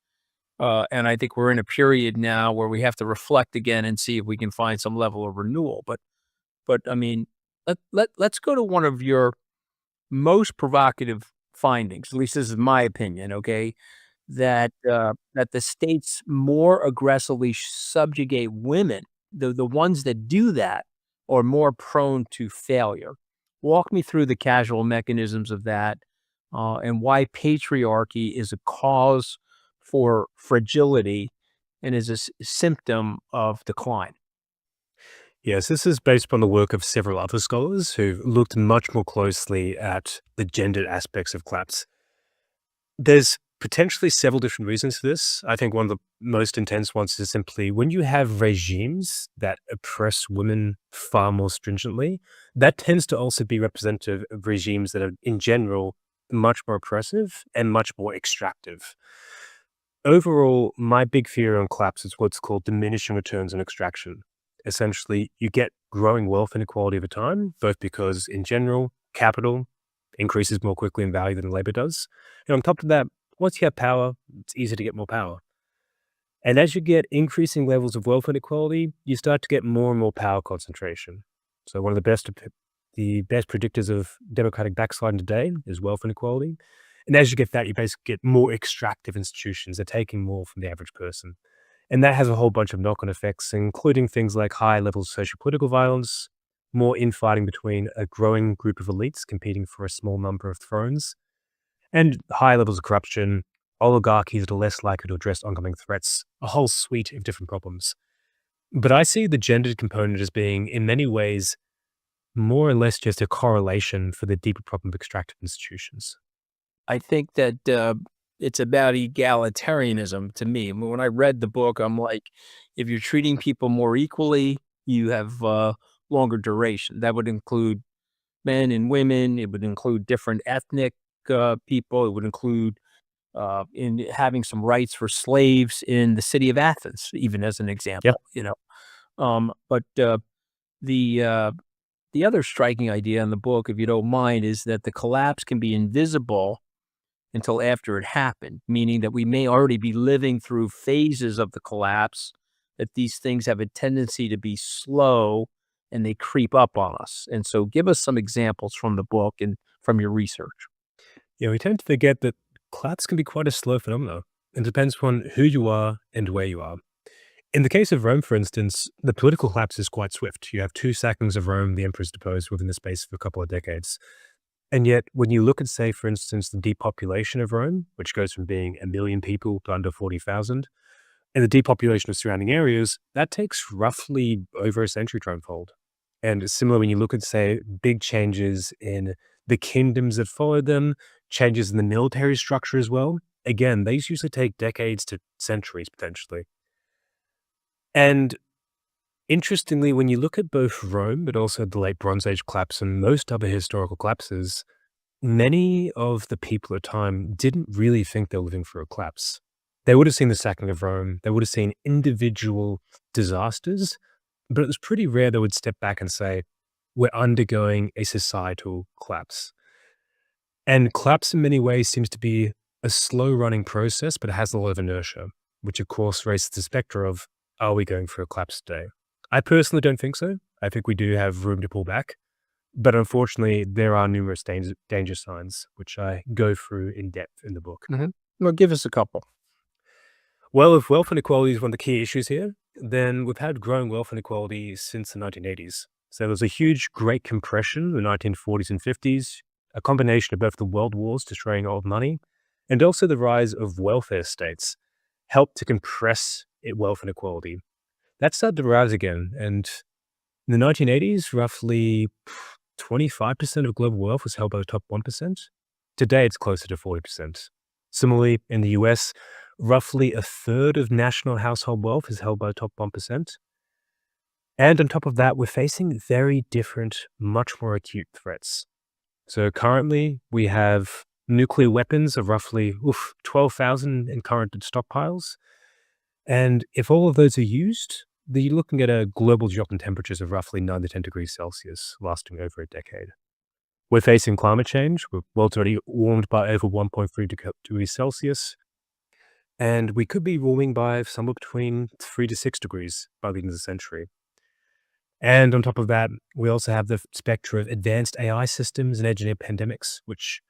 And I think we're in a period now where we have to reflect again and see if we can find some level of renewal. But I mean, let's go to one of your most provocative findings. At least this is my opinion. Okay, that the states more aggressively subjugate women. The ones that do that are more prone to failure. Walk me through the causal mechanisms of that, and why patriarchy is a cause for fragility and is a symptom of decline. Yes, this is based upon the work of several other scholars who've looked much more closely at the gendered aspects of collapse. There's potentially several different reasons for this. I think one of the most intense ones is simply when you have regimes that oppress women far more stringently, that tends to also be representative of regimes that are, in general, much more oppressive and much more extractive. Overall, my big fear on collapse is what's called diminishing returns on extraction. Essentially, you get growing wealth inequality over time, both because, in general, capital increases more quickly in value than labor does. And on top of that, once you have power, it's easier to get more power. And as you get increasing levels of wealth inequality, you start to get more and more power concentration. So one of the best predictors of democratic backsliding today is wealth inequality. And as you get that, you basically get more extractive institutions. They're taking more from the average person. And that has a whole bunch of knock-on effects, including things like high levels of social-political violence, more infighting between a growing group of elites competing for a small number of thrones, and high levels of corruption, oligarchies that are less likely to address oncoming threats, a whole suite of different problems. But I see the gendered component as being, in many ways, more or less just a correlation for the deeper problem of extractive institutions. I think that it's about egalitarianism to me. When I read the book, I'm like, if you're treating people more equally, you have longer duration. That would include men and women. It would include different ethnic people. It would include in having some rights for slaves in the city of Athens, even as an Yeah. example. But the uh, the other striking idea in the book, if you don't mind, is that the collapse can be invisible until after it happened, meaning that we may already be living through phases of the collapse, that these things have a tendency to be slow and they creep up on us. And so give us some examples from the book and from your research. Yeah, we tend to forget that collapse can be quite a slow phenomenon. It depends upon who you are and where you are. In the case of Rome, for instance, the political collapse is quite swift. You have 2 sackings of Rome, the emperor's deposed within the space of a couple of decades. And yet, when you look at, say, for instance, the depopulation of Rome, which goes from being 1 million people to under 40,000, and the depopulation of surrounding areas, that takes roughly over a century to unfold. And similar when you look at, say, big changes in the kingdoms that followed them, changes in the military structure as well. Again, these usually take decades to centuries potentially. And interestingly, when you look at both Rome, but also the late Bronze Age collapse and most other historical collapses, many of the people at the time didn't really think they were living through a collapse. They would have seen the sacking of Rome, they would have seen individual disasters, but it was pretty rare they would step back and say, we're undergoing a societal collapse. And collapse in many ways seems to be a slow running process, but it has a lot of inertia, which of course raises the specter of, are we going for a collapse today? I personally don't think so. I think we do have room to pull back. But unfortunately, there are numerous danger signs, which I go through in depth in the book. Well, give us a couple. Well, if wealth inequality is one of the key issues here, then we've had growing wealth inequality since the 1980s. So there was a huge Great Compression in the 1940s and 50s, a combination of both the world wars destroying old money and also the rise of welfare states helped to compress wealth inequality. That started to rise again, and in the 1980s, roughly 25% of global wealth was held by the top 1%. Today, it's closer to 40%. Similarly, in the US, roughly a third of national household wealth is held by the top 1%. And on top of that, we're facing very different, much more acute threats. So currently, we have nuclear weapons of roughly 12,000 in current stockpiles. And if all of those are used, then you're looking at a global drop in temperatures of roughly 9 to 10 degrees Celsius, lasting over a decade. We're facing climate change. The world's already warmed by over 1.3 degrees Celsius. And we could be warming by somewhere between 3 to 6 degrees by the end of the century. And on top of that, we also have the specter of advanced AI systems and engineered pandemics, which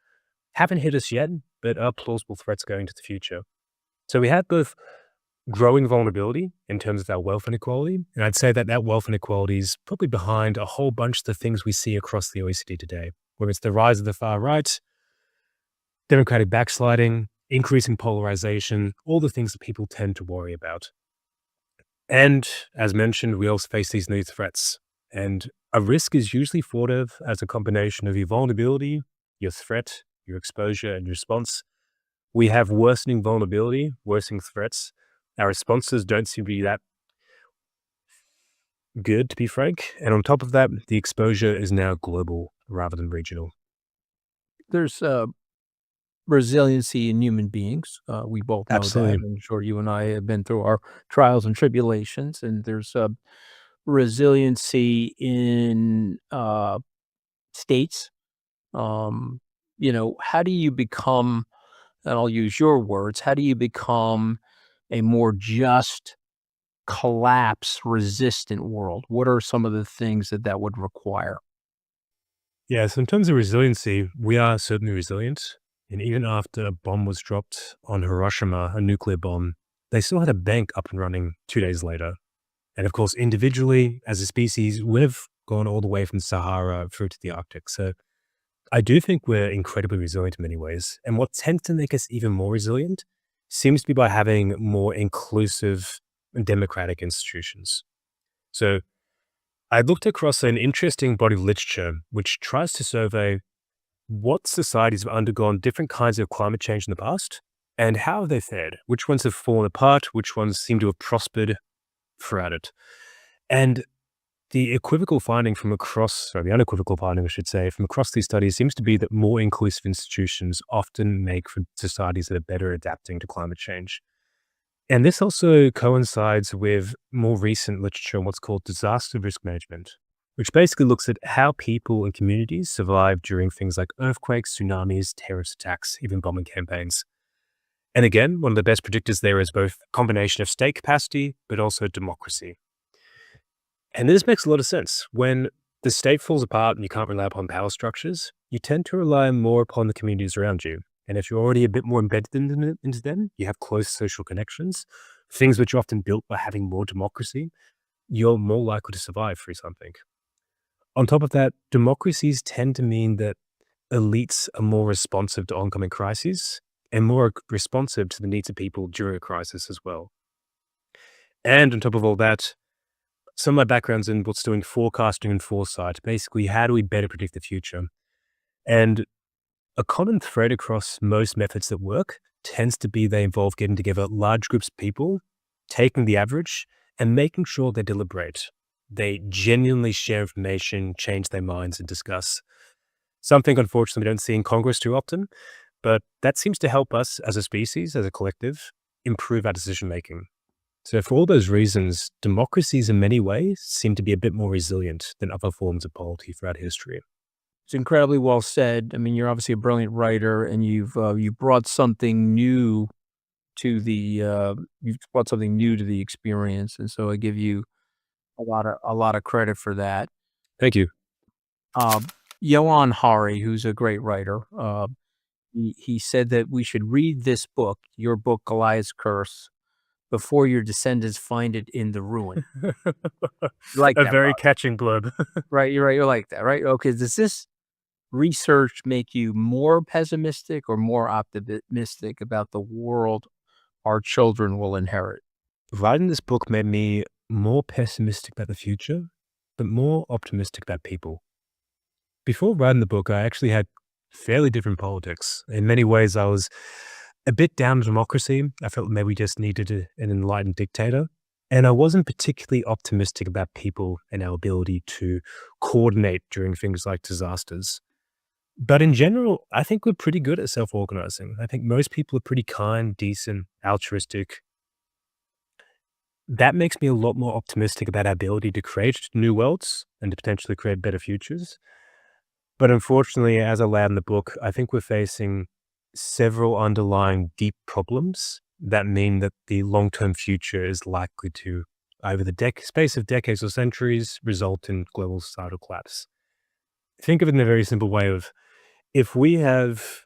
haven't hit us yet, but are plausible threats going into the future. So we have both growing vulnerability in terms of our wealth inequality. And I'd say that that wealth inequality is probably behind a whole bunch of the things we see across the OECD today, whether it's the rise of the far right, democratic backsliding, increasing polarization, all the things that people tend to worry about. And as mentioned, we also face these new threats. And a risk is usually thought of as a combination of your vulnerability, your threat, your exposure, and your response. We have worsening vulnerability, worsening threats. Our responses don't seem to be that good, to be frank. And on top of that, the exposure is now global rather than regional. There's resiliency in human beings. We both know Absolutely. that. I'm sure you and I have been through our trials and tribulations, and there's resiliency in states. How do you become, and I'll use your words, how do you become a more just, collapse resistant world? What are some of the things that would require? Yeah, so in terms of resiliency, we are certainly resilient. And even after a bomb was dropped on Hiroshima, a nuclear bomb, they still had a bank up and running 2 days later. And of course, individually, as a species, we've gone all the way from Sahara through to the Arctic. So I do think we're incredibly resilient in many ways. And what tends to make us even more resilient seems to be by having more inclusive and democratic institutions. So I looked across an interesting body of literature which tries to survey what societies have undergone different kinds of climate change in the past And how have they fared? Which ones have fallen apart? Which ones seem to have prospered throughout it? And the unequivocal finding, I should say, from across these studies seems to be that more inclusive institutions often make for societies that are better adapting to climate change. And this also coincides with more recent literature on what's called disaster risk management, which basically looks at how people and communities survive during things like earthquakes, tsunamis, terrorist attacks, even bombing campaigns. And again, one of the best predictors there is both a combination of state capacity, but also democracy. And this makes a lot of sense. When the state falls apart and you can't rely upon power structures, you tend to rely more upon the communities around you. And if you're already a bit more embedded into them, you have close social connections, things which are often built by having more democracy, you're more likely to survive through something. On top of that, democracies tend to mean that elites are more responsive to oncoming crises and more responsive to the needs of people during a crisis as well. And on top of all that, some of my background's in what's doing forecasting and foresight. Basically, how do we better predict the future? And a common thread across most methods that work tends to be they involve getting together large groups of people, taking the average, and making sure they deliberate. They genuinely share information, change their minds, and discuss. Something, unfortunately, we don't see in Congress too often, but that seems to help us as a species, as a collective, improve our decision-making. So for all those reasons, democracies in many ways seem to be a bit more resilient than other forms of polity throughout history. It's incredibly well said. I mean, you're obviously a brilliant writer, and you brought something new to the experience, and so I give you a lot of credit for that. Thank you. Johan Hari, who's a great writer, he said that we should read this book, your book, Goliath's Curse, before your descendants find it in the ruin. You like A that, very Bob, catching blurb. right? You're right. You like that, right? Okay. Does this research make you more pessimistic or more optimistic about the world our children will inherit? Writing this book made me more pessimistic about the future, but more optimistic about people. Before writing the book, I actually had fairly different politics. In many ways, I was a bit down on democracy. I felt maybe we just needed an enlightened dictator. And I wasn't particularly optimistic about people and our ability to coordinate during things like disasters. But in general, I think we're pretty good at self-organizing. I think most people are pretty kind, decent, altruistic. That makes me a lot more optimistic about our ability to create new worlds and to potentially create better futures. But unfortunately, as I lay out in the book, I think we're facing several underlying deep problems that mean that the long-term future is likely to, over the space of decades or centuries, result in global societal collapse. Think of it in a very simple way of, if we have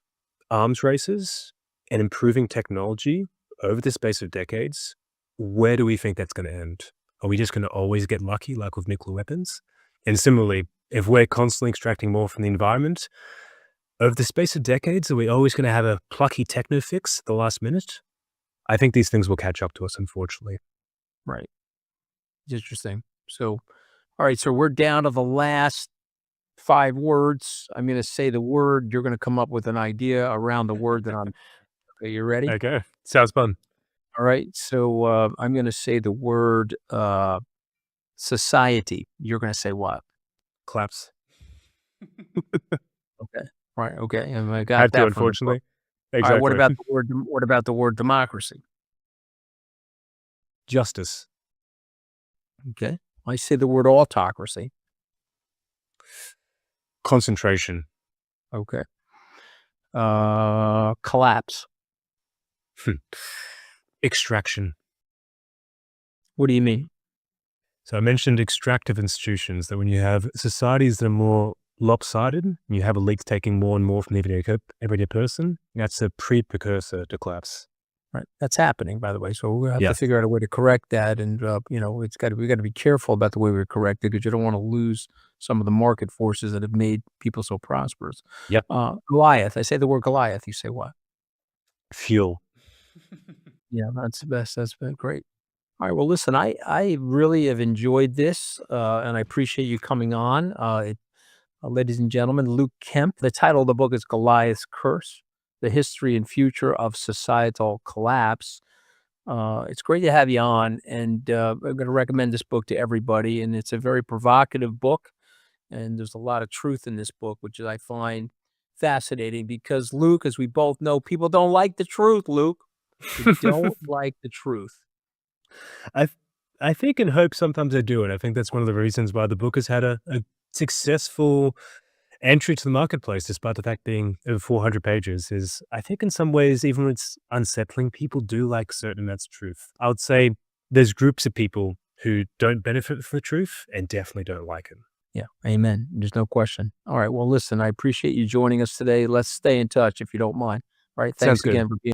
arms races and improving technology over the space of decades, where do we think that's going to end? Are we just going to always get lucky, like with nuclear weapons? And similarly, if we're constantly extracting more from the environment, over the space of decades, are we always going to have a plucky techno fix at the last minute? I think these things will catch up to us, unfortunately. Right. Interesting. So, all right. So we're down to the last 5 words. I'm going to say the word. You're going to come up with an idea around the word that I'm. Okay, you ready? Okay. Sounds fun. All right. So I'm going to say the word society. You're going to say what? Collapse. Okay. All right. Okay. And I got Had that to, from the unfortunately. book. Exactly. All right. What about the word democracy? Justice. Okay. I say the word autocracy. Concentration. Okay. Collapse. Extraction. What do you mean? So I mentioned extractive institutions, that when you have societies that are more lopsided, you have elites taking more and more from the everyday person, that's a precursor to collapse. Right. That's happening, by the way. So we'll have Yeah. to figure out a way to correct that. And, we got to be careful about the way we correct it, because you don't want to lose some of the market forces that have made people so prosperous. Yep. Goliath. I say the word Goliath. You say what? Fuel. Yeah, that's the best. That's been great. All right. Well, listen, I really have enjoyed this, and I appreciate you coming on. Ladies and gentlemen, Luke Kemp. The title of the book is Goliath's Curse. The History and Future of Societal Collapse. It's great to have you on, and I'm going to recommend this book to everybody, and it's a very provocative book, and there's a lot of truth in this book, which I find fascinating because, Luke, as we both know, people don't like the truth, Luke. They don't like the truth. I think and hope sometimes I do, and I think that's one of the reasons why the book has had a successful entry to the marketplace, despite the fact being over 400 pages, is I think in some ways, even when it's unsettling, people do like certain amounts of truth. I would say there's groups of people who don't benefit from the truth and definitely don't like it. Yeah, amen. There's no question. All right, well, listen, I appreciate you joining us today. Let's stay in touch if you don't mind. All right, thanks Sounds good. again for being